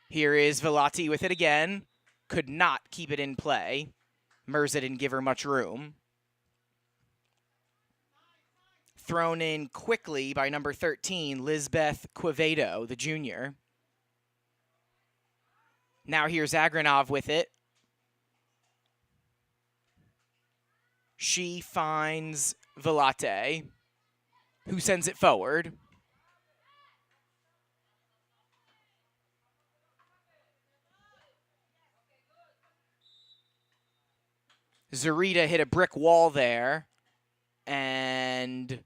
Here is Velati with it again. Could not keep it in play. Mirza didn't give her much room. Thrown in quickly by number 13, Lizbeth Quevedo, the junior. Now here's Agranov with it. She finds Velate, who sends it forward. Zarita hit a brick wall there and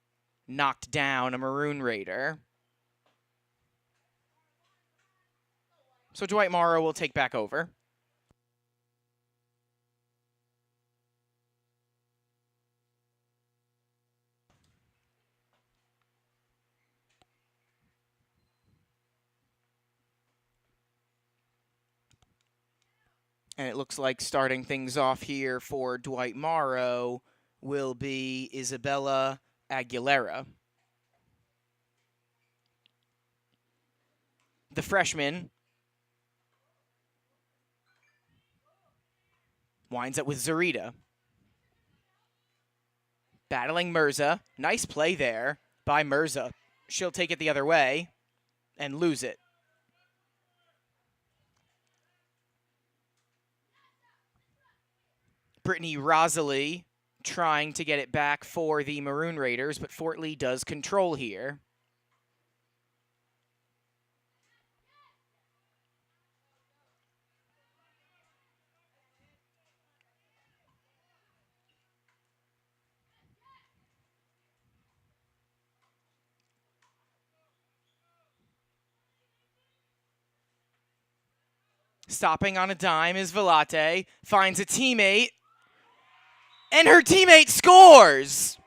knocked down a Maroon Raider. So Dwight Morrow will take back over. And it looks like starting things off here for Dwight Morrow will be Isabella Aguilera. The freshman winds up with Zarita. Battling Mirza. Nice play there by Mirza. She'll take it the other way and lose it. Brittany Rosalie trying to get it back for the Maroon Raiders, but Fort Lee does control here. Stopping on a dime is Velate, finds a teammate, and her teammate scores!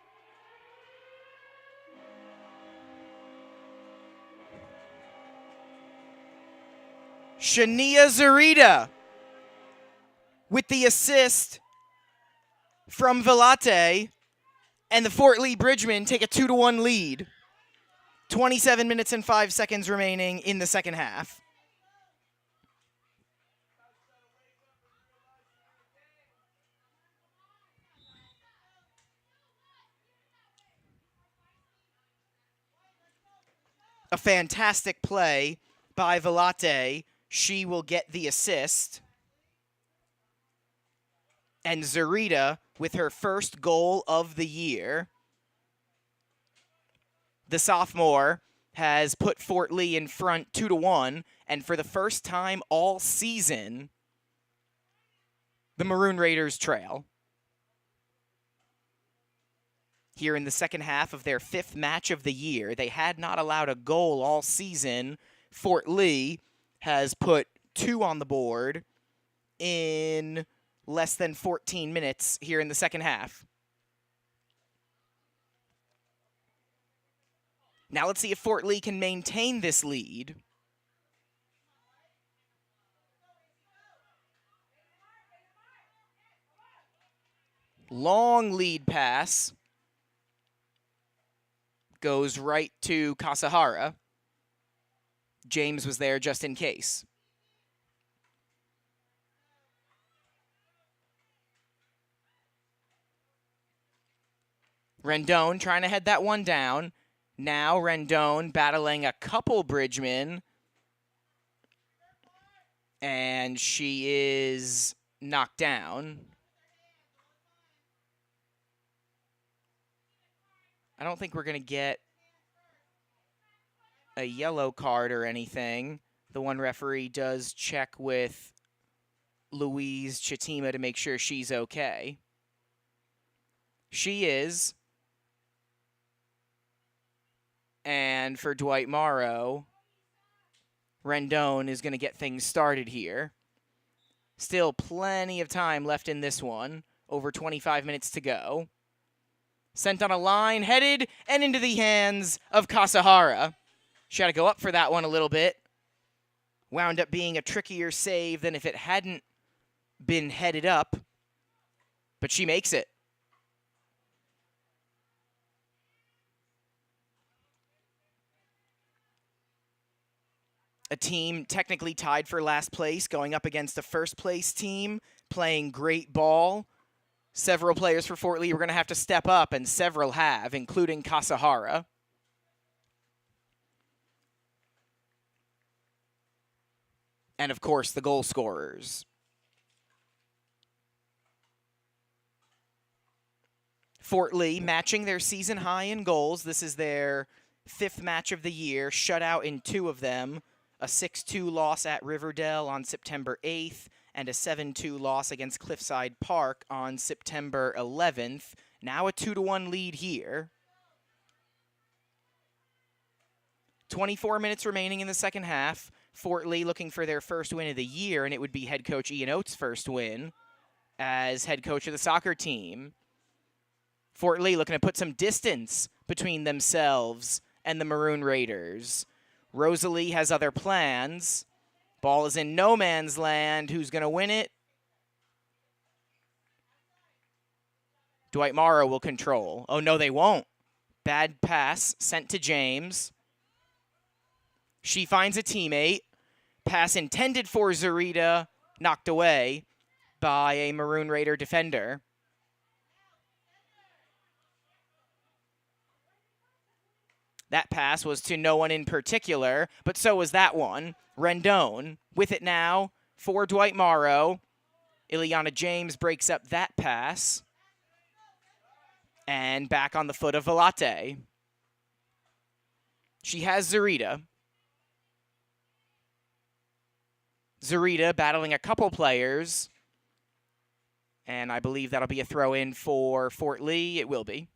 Shania Zarita with the assist from Velate, and the Fort Lee Bridgemen take a 2-1 lead. 27 minutes and 5 seconds remaining in the second half. A fantastic play by Velate. She will get the assist. And Zarita with her first goal of the year. The sophomore has put Fort Lee in front 2-1, and for the first time all season, the Maroon Raiders trail. Here in the second half of their 5th match of the year, they had not allowed a goal all season. Fort Lee has put 2 on the board in less than 14 minutes here in the second half. Now let's see if Fort Lee can maintain this lead. Long lead pass. Goes right to Kasahara. James was there just in case. Rendon trying to head that one down. Now Rendon battling a couple bridgemen. And she is knocked down. I don't think we're going to get a yellow card or anything. The one referee does check with Louise Chitima to make sure she's okay. She is. And for Dwight Morrow, Rendon is going to get things started here. Still plenty of time left in this one. Over 25 minutes to go. Sent on a line, headed, and into the hands of Kasahara. She had to go up for that one a little bit. Wound up being a trickier save than if it hadn't been headed up. But she makes it. A team technically tied for last place, going up against a first-place team, playing great ball. Several players for Fort Lee were going to have to step up, and several have, including Kasahara. And, of course, the goal scorers. Fort Lee matching their season high in goals. This is their 5th match of the year, shutout in 2 of them. A 6-2 loss at Riverdale on September 8th, and a 7-2 loss against Cliffside Park on September 11th. Now a 2-1 lead here. 24 minutes remaining in the second half. Fort Lee looking for their first win of the year, and it would be head coach Ian Oates' first win as head coach of the soccer team. Fort Lee looking to put some distance between themselves and the Maroon Raiders. Rosalie has other plans. Ball is in no man's land. Who's going to win it? Dwight Morrow will control. Oh, no, they won't. Bad pass sent to James. She finds a teammate. Pass intended for Zarita, knocked away by a Maroon Raider defender. That pass was to no one in particular, but so was that one. Rendon with it now for Dwight Morrow. Ileana James breaks up that pass. And back on the foot of Velate. She has Zarita. Zarita battling a couple players. And I believe that'll be a throw-in for Fort Lee. It will be.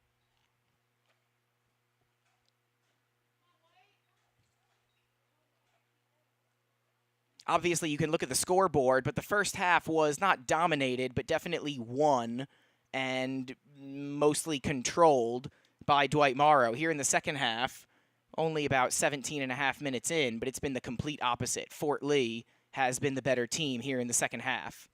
Obviously, you can look at the scoreboard, but the first half was not dominated, but definitely won and mostly controlled by Dwight Morrow. Here in the second half, only about 17 and a half minutes in, but it's been the complete opposite. Fort Lee has been the better team here in the second half.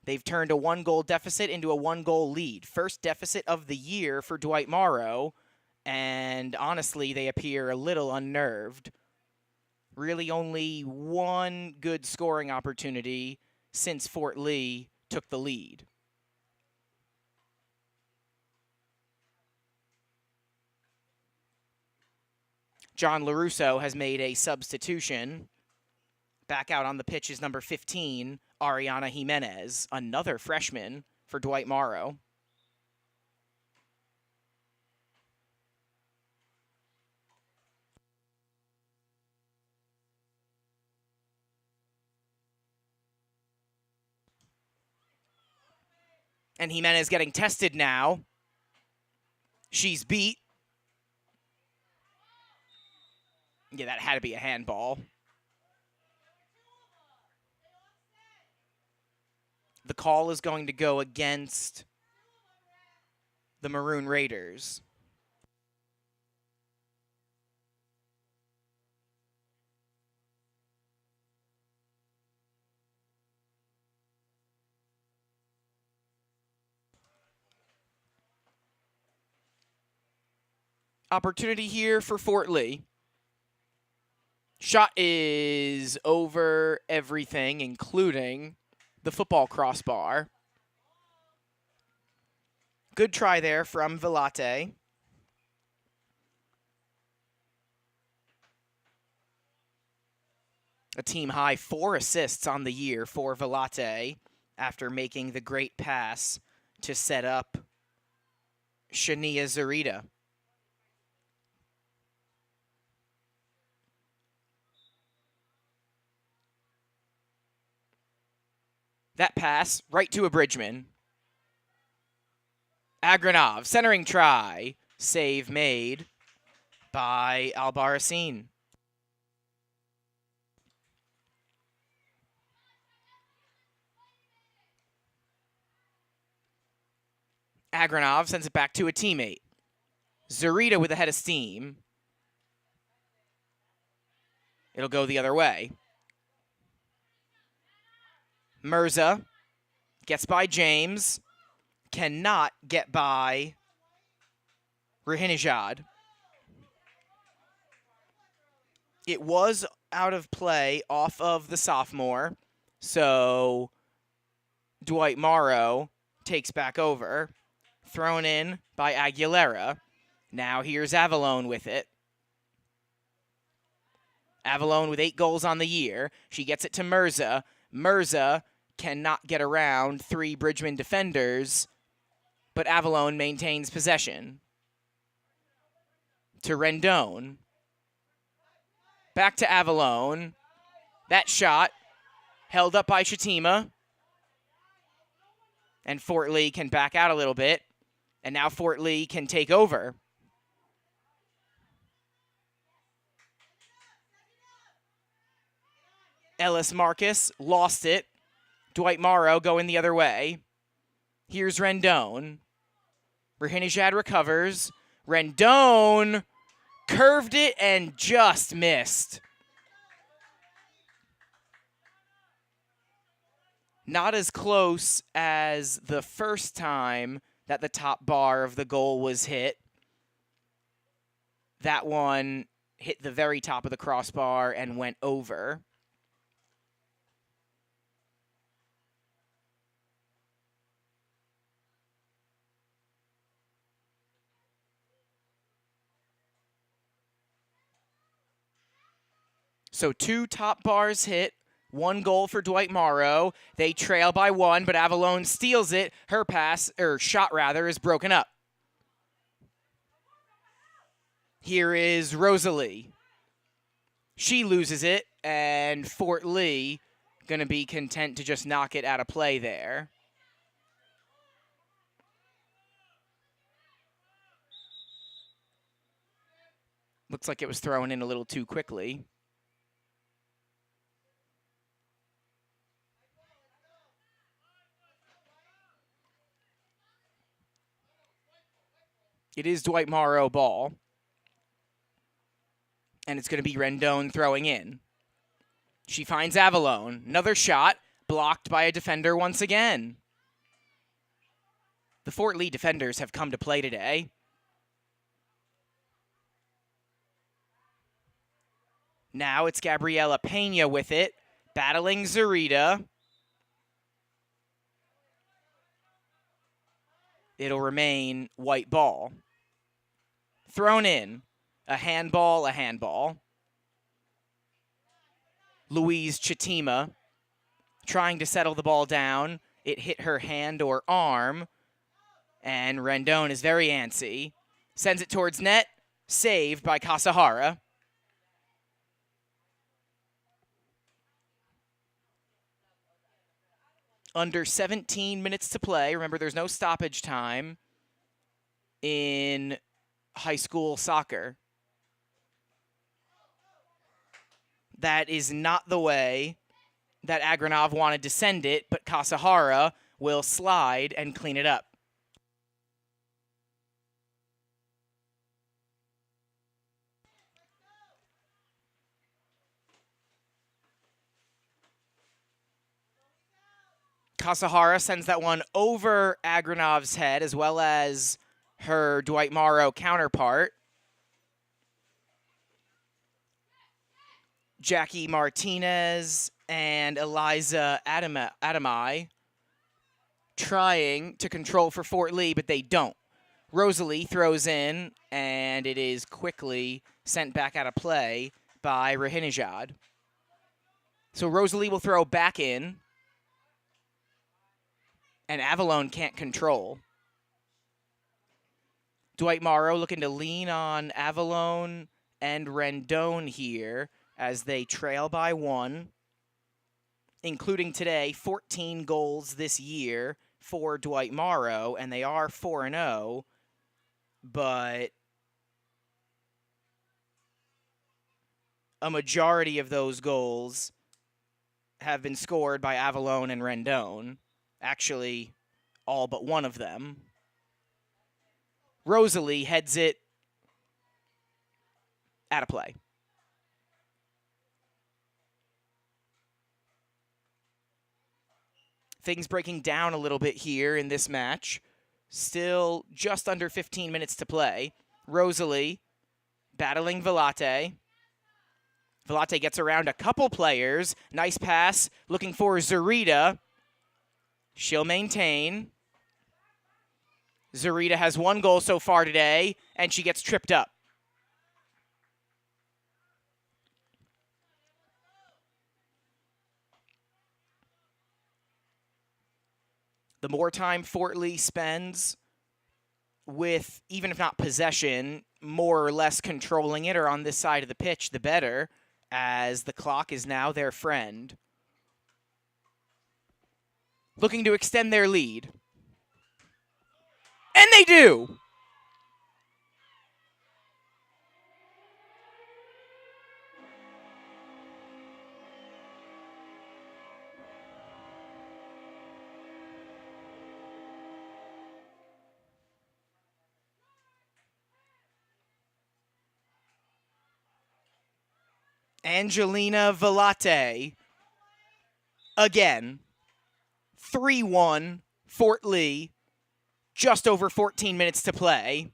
They've turned a 1-goal deficit into a 1-goal lead. First deficit of the year for Dwight Morrow, and honestly, they appear a little unnerved. Really only one good scoring opportunity since Fort Lee took the lead. John LaRusso has made a substitution. Back out on the pitch is number 15, Ariana Jimenez, another freshman for Dwight Morrow. And Jimenez getting tested now. She's beat. Yeah, that had to be a handball. The call is going to go against the Maroon Raiders. Opportunity here for Fort Lee. Shot is over everything, including the football crossbar. Good try there from Velate. A team high 4 assists on the year for Velate after making the great pass to set up Shania Zarita. That pass right to a Bridgman. Agranov, centering try. Save made by Albarracin. Agranov sends it back to a teammate. Zarita with a head of steam. It'll go the other way. Mirza gets by James. Cannot get by Rahinijad. It was out of play off of the sophomore, so Dwight Morrow takes back over. Thrown in by Aguilera. Now here's Avalone with it. Avalone with 8 goals on the year. She gets it to Mirza. Mirza cannot get around 3 Bridgman defenders, but Avalone maintains possession. To Rendon. Back to Avalone. That shot held up by Shatima. And Fort Lee can back out a little bit. And now Fort Lee can take over. Ellis Marcus lost it. Dwight Morrow going the other way. Here's Rendon. Rahinijad recovers. Rendon curved it and just missed. Not as close as the first time that the top bar of the goal was hit. That one hit the very top of the crossbar and went over. So 2 top bars hit, 1 goal for Dwight Morrow. They trail by 1, but Avalone steals it. Her pass, or shot rather, is broken up. Here is Rosalie. She loses it, and Fort Lee going to be content to just knock it out of play there. Looks like it was thrown in a little too quickly. It is Dwight Morrow ball. And it's going to be Rendon throwing in. She finds Avalone. Another shot, blocked by a defender once again. The Fort Lee defenders have come to play today. Now it's Gabriela Pena with it, battling Zarita. It'll remain white ball. Thrown in. A handball, a handball. Louise Chatima trying to settle the ball down. It hit her hand or arm. And Rendon is very antsy. Sends it towards net. Saved by Kasahara. Under 17 minutes to play. Remember, there's no stoppage time in high school soccer. That is not the way that Agranov wanted to send it, but Kasahara will slide and clean it up. Kasahara sends that one over Agranov's head, as well as her Dwight Morrow counterpart. Jackie Martinez and Eliza Adami trying to control for Fort Lee, but they don't. Rosalie throws in, and it is quickly sent back out of play by Rahinajad. So Rosalie will throw back in, and Avalon can't control. Dwight Morrow looking to lean on Avalon and Rendon here as they trail by 1, including today 14 goals this year for Dwight Morrow, and they are 4-0, but a majority of those goals have been scored by Avalon and Rendon. Actually, all but one of them. Rosalie heads it out of play. Things breaking down a little bit here in this match. Still just under 15 minutes to play. Rosalie battling Velate. Velate gets around a couple players. Nice pass looking for Zarita. She'll maintain. Zarita has 1 goal so far today, and she gets tripped up. The more time Fort Lee spends with, even if not possession, more or less controlling it or on this side of the pitch, the better, as the clock is now their friend. Looking to extend their lead. And they do! Angelina Velate. Again. 3-1, Fort Lee. Just over 14 minutes to play.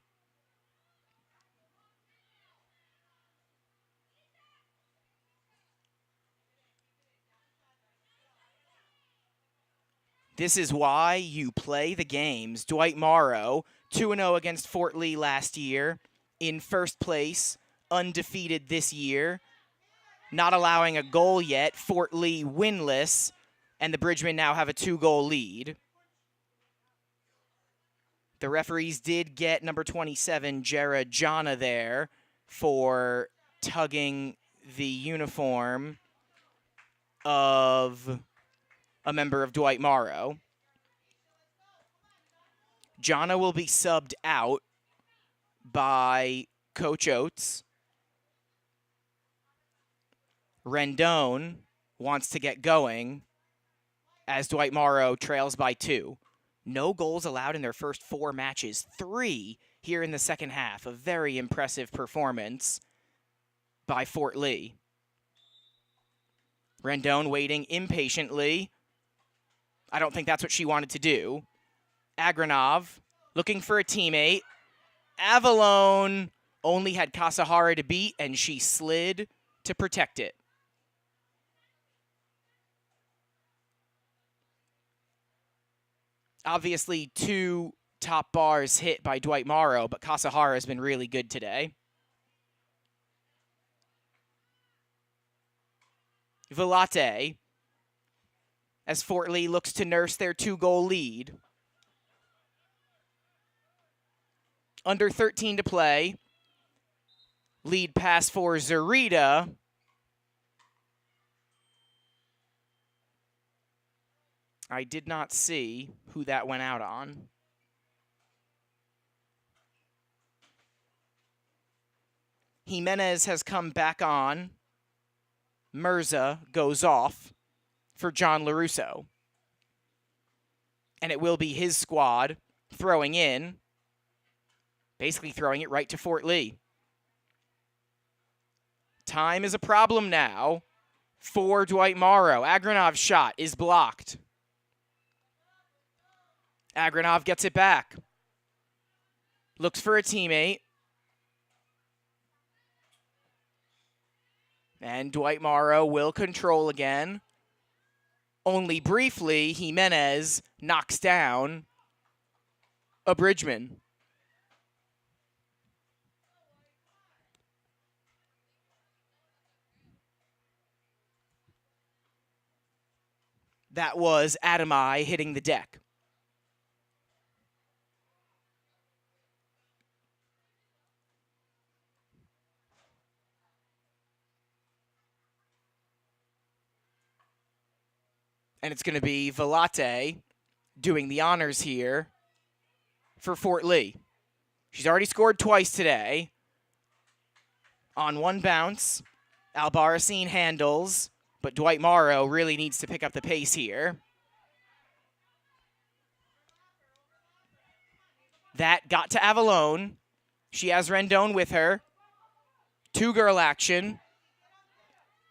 This is why you play the games. Dwight Morrow, 2-0 against Fort Lee last year. In first place, undefeated this year. Not allowing a goal yet. Fort Lee winless. And the Bridgemen now have a 2-goal lead. The referees did get number 27, Jara Jana, there for tugging the uniform of a member of Dwight Morrow. Jana will be subbed out by Coach Oates. Rendon wants to get going as Dwight Morrow trails by 2. No goals allowed in their first 4 matches. 3 here in the second half. A very impressive performance by Fort Lee. Rendon waiting impatiently. I don't think that's what she wanted to do. Agranov looking for a teammate. Avalon only had Kasahara to beat, and she slid to protect it. Obviously, 2 top bars hit by Dwight Morrow, but Kasahara has been really good today. Velate, as Fort Lee looks to nurse their 2-goal lead. Under 13 to play. Lead pass for Zarita. I did not see who that went out on. Jimenez has come back on. Mirza goes off for John LaRusso. And it will be his squad throwing in. Basically throwing it right to Fort Lee. Time is a problem now for Dwight Morrow. Agranov's shot is blocked. Agranov gets it back. Looks for a teammate. And Dwight Morrow will control again. Only briefly, Jimenez knocks down a Bridgman. That was Adamai hitting the deck. And it's going to be Velate doing the honors here for Fort Lee. She's already scored twice today. On one bounce, Albarracine handles, but Dwight Morrow really needs to pick up the pace here. That got to Avalone. She has Rendon with her. Two-girl action.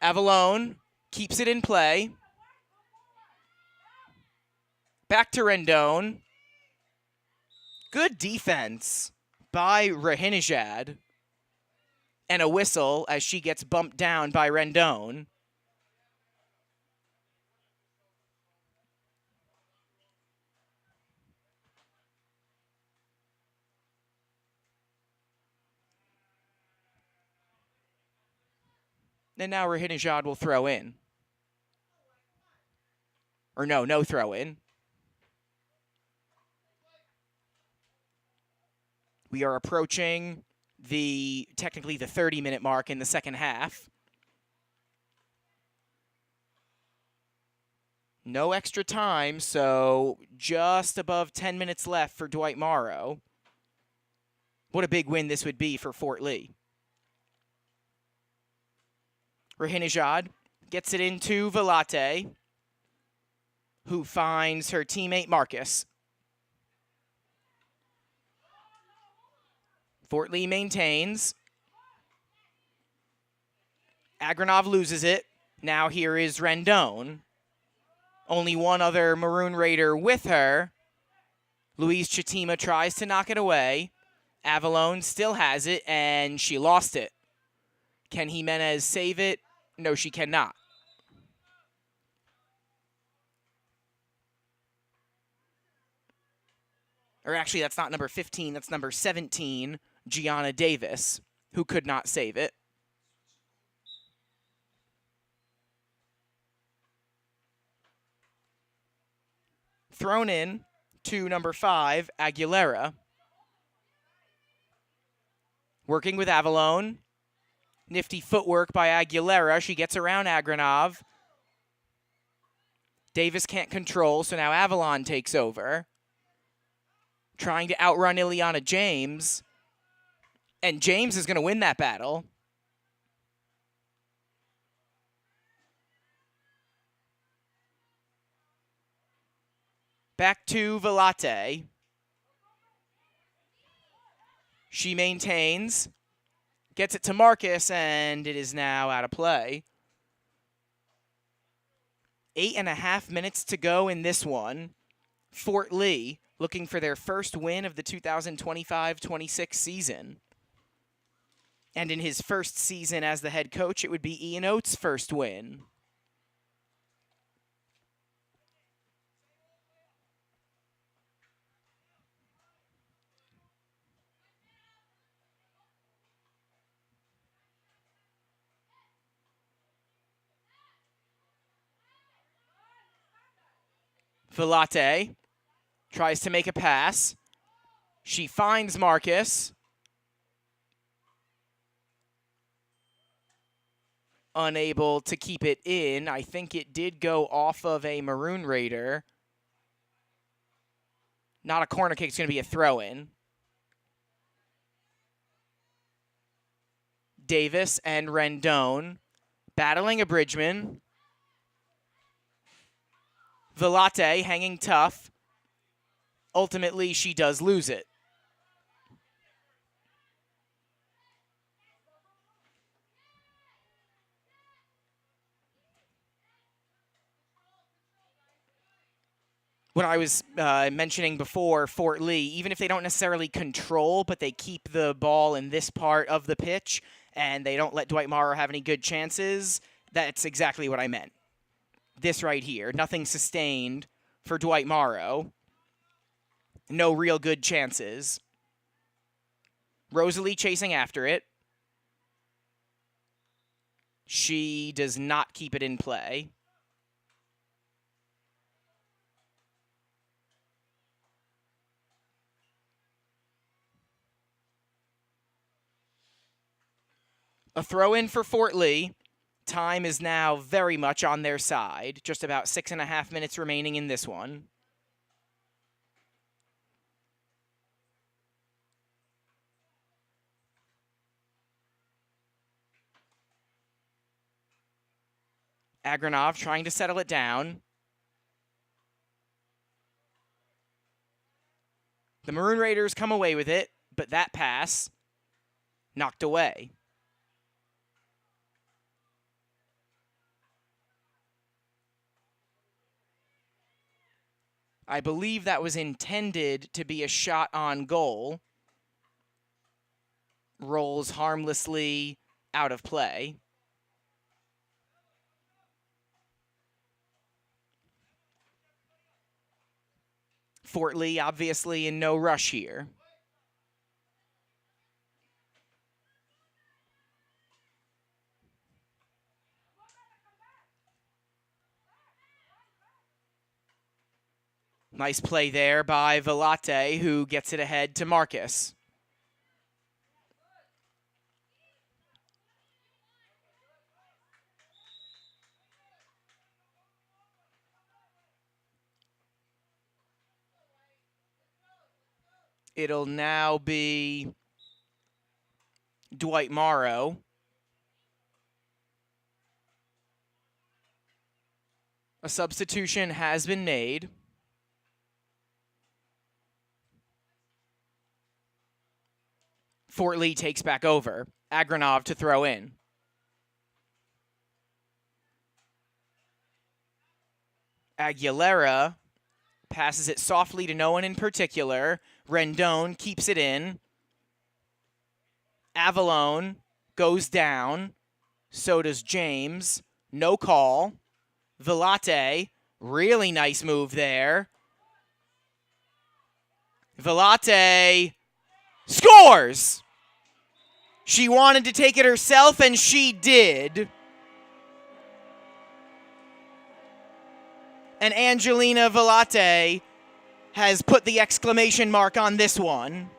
Avalone keeps it in play. Back to Rendon. Good defense by Rahinajad. And a whistle as she gets bumped down by Rendon. And now Rahinajad will throw in. Or no throw in. We are approaching technically the 30-minute mark in the second half. No extra time, so just above 10 minutes left for Dwight Morrow. What a big win this would be for Fort Lee. Rahinajad gets it into Velate, who finds her teammate Marcus. Fort Lee maintains. Agranov loses it. Now here is Rendon. Only one other Maroon Raider with her. Louise Chitima tries to knock it away. Avalone still has it, and she lost it. Can Jimenez save it? No, she cannot. Or actually, that's not number 15. That's number 17, Gianna Davis, who could not save it. Thrown in to number 5, Aguilera. Working with Avalone. Nifty footwork by Aguilera. She gets around Agranov. Davis can't control, so now Avalon takes over. Trying to outrun Ileana James. And James is going to win that battle. Back to Velate. She maintains. Gets it to Marcus, and it is now out of play. 8.5 minutes to go in this one. Fort Lee looking for their first win of the 2025-26 season. And in his first season as the head coach, it would be Ian Oates' first win. Velate tries to make a pass. She finds Marcus. Unable to keep it in. I think it did go off of a Maroon Raider. Not a corner kick. It's going to be a throw-in. Davis and Rendon battling a Bridgman. Velate hanging tough. Ultimately, she does lose it. What I was mentioning before, Fort Lee, even if they don't necessarily control, but they keep the ball in this part of the pitch and they don't let Dwight Morrow have any good chances, that's exactly what I meant. This right here, nothing sustained for Dwight Morrow. No real good chances. Rosalie chasing after it. She does not keep it in play. A throw in for Fort Lee. Time is now very much on their side. Just about 6.5 minutes remaining in this one. Agranov trying to settle it down. The Maroon Raiders come away with it, but that pass knocked away. I believe that was intended to be a shot on goal. Rolls harmlessly out of play. Fort Lee obviously in no rush here. Nice play there by Velate, who gets it ahead to Marcus. It'll now be Dwight Morrow. A substitution has been made. Fort Lee takes back over. Agranov to throw in. Aguilera passes it softly to no one in particular. Rendon keeps it in. Avalone goes down. So does James. No call. Velate, really nice move there. Velate scores! She wanted to take it herself, and she did. And Angelina Velate has put the exclamation mark on this one.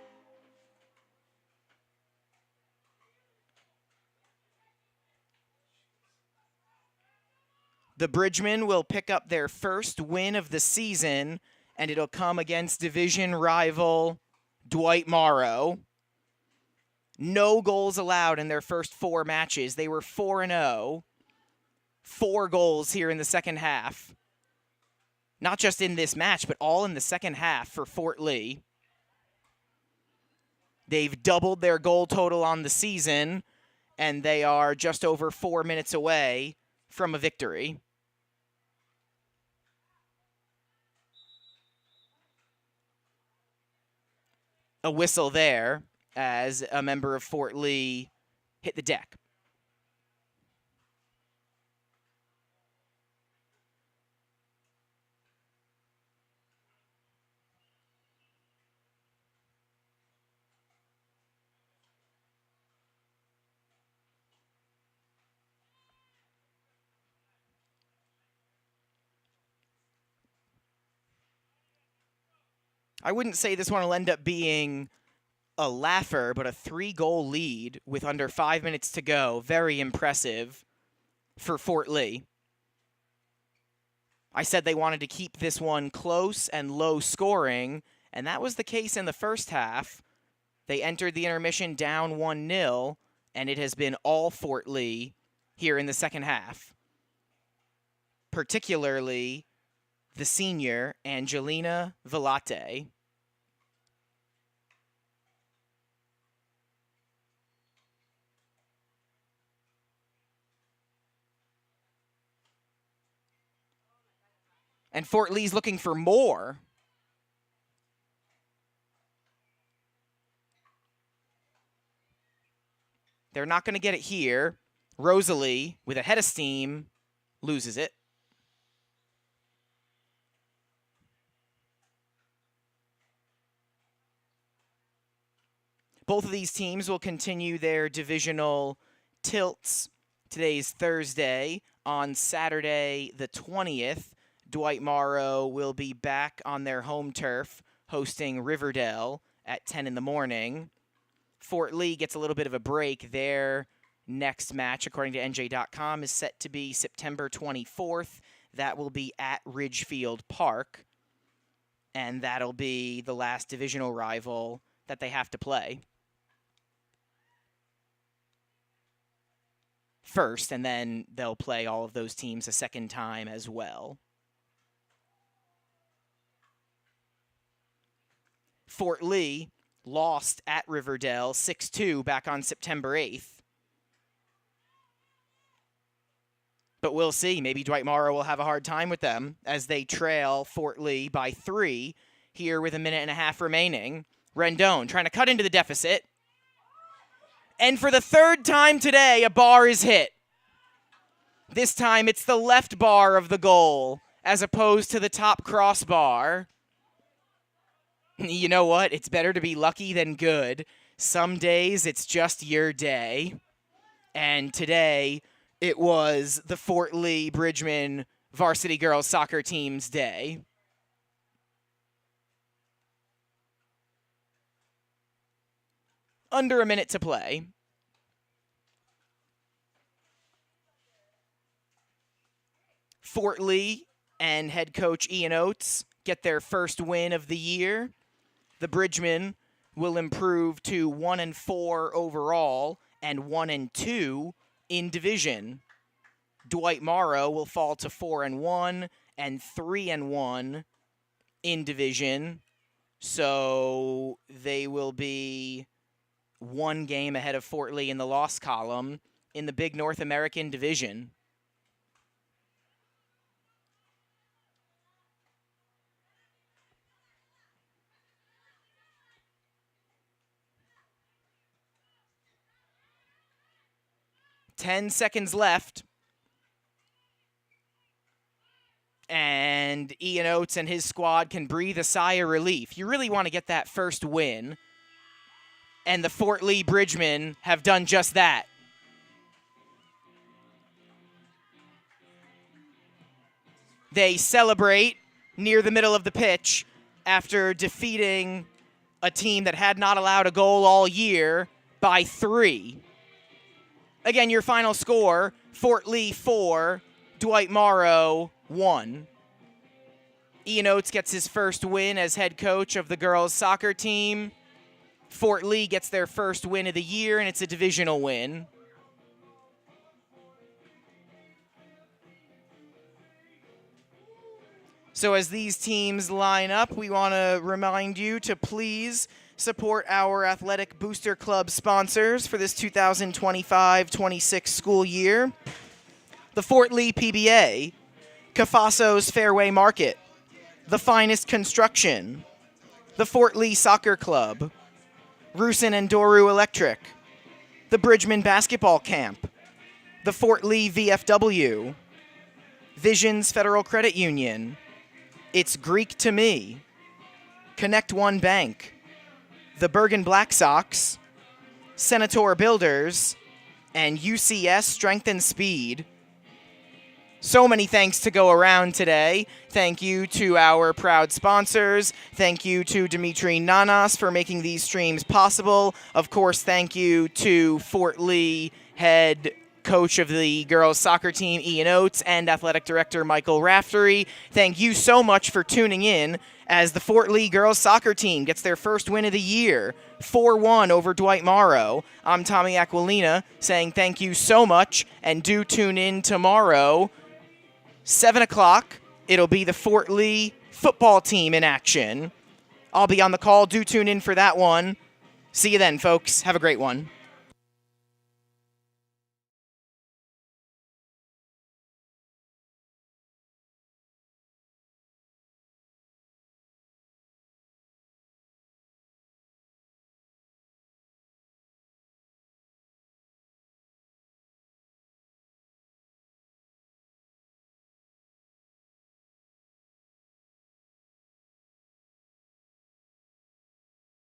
The Bridgemen will pick up their first win of the season, and it'll come against division rival Dwight Morrow. No goals allowed in their first 4 matches. They were 4-0. 4 goals here in the second half. Not just in this match, but all in the second half for Fort Lee. They've doubled their goal total on the season, and they are just over 4 minutes away from a victory. A whistle there as a member of Fort Lee hit the deck. I wouldn't say this one will end up being a laugher, but a 3-goal lead with under 5 minutes to go. Very impressive for Fort Lee. I said they wanted to keep this one close and low scoring, and that was the case in the first half. They entered the intermission down 1-0, and it has been all Fort Lee here in the second half. Particularly the senior, Angelina Velate. And Fort Lee's looking for more. They're not going to get it here. Rosalie, with a head of steam, loses it. Both of these teams will continue their divisional tilts. Today's Thursday. On Saturday, the 20th, Dwight Morrow will be back on their home turf, hosting Riverdale at 10 in the morning. Fort Lee gets a little bit of a break. Their next match, according to NJ.com, is set to be September 24th. That will be at Ridgefield Park, and that'll be the last divisional rival that they have to play first, and then they'll play all of those teams a second time as well. Fort Lee lost at Riverdale 6-2 back on September 8th. But we'll see. Maybe Dwight Morrow will have a hard time with them as they trail Fort Lee by 3 here with a minute and a half remaining. Rendon trying to cut into the deficit. And for the third time today, a bar is hit. This time it's the left bar of the goal as opposed to the top crossbar. You know what? It's better to be lucky than good. Some days it's just your day. And today it was the Fort Lee Bridgman varsity girls soccer team's day. Under a minute to play. Fort Lee and head coach Ian Oates get their first win of the year. The Bridgmen will improve to 1-4 overall and 1-2 in division. Dwight Morrow will fall to 4-1 and 3-1 in division. So they will be one game ahead of Fort Lee in the loss column in the big North American division. Ten seconds left. And Ian Oates and his squad can breathe a sigh of relief. You really want to get that first win. And the Fort Lee Bridgmen have done just that. They celebrate near the middle of the pitch after defeating a team that had not allowed a goal all year by 3. Again, your final score, Fort Lee 4, Dwight Morrow 1. Ian Oates gets his first win as head coach of the girls' soccer team. Fort Lee gets their first win of the year, and it's a divisional win. So as these teams line up, we want to remind you to please support our Athletic Booster Club sponsors for this 2025-26 school year. The Fort Lee PBA, Cafaso's Fairway Market, The Finest Construction, the Fort Lee Soccer Club, Rusin and Doru Electric, the Bridgman Basketball Camp, the Fort Lee VFW, Visions Federal Credit Union, It's Greek to Me, Connect One Bank, the Bergen Black Sox, Senator Builders, and UCS Strength and Speed. So many thanks to go around today. Thank you to our proud sponsors. Thank you to Dimitri Nanas for making these streams possible. Of course, thank you to Fort Lee head coach of the girls soccer team, Ian Oates, and athletic director Michael Raftery. Thank you so much for tuning in as the Fort Lee girls soccer team gets their first win of the year, 4-1 over Dwight Morrow. I'm Tommy Aquilina saying thank you so much, and do tune in tomorrow, 7 o'clock. It'll be the Fort Lee football team in action. I'll be on the call. Do tune in for that one. See you then, folks. Have a great one.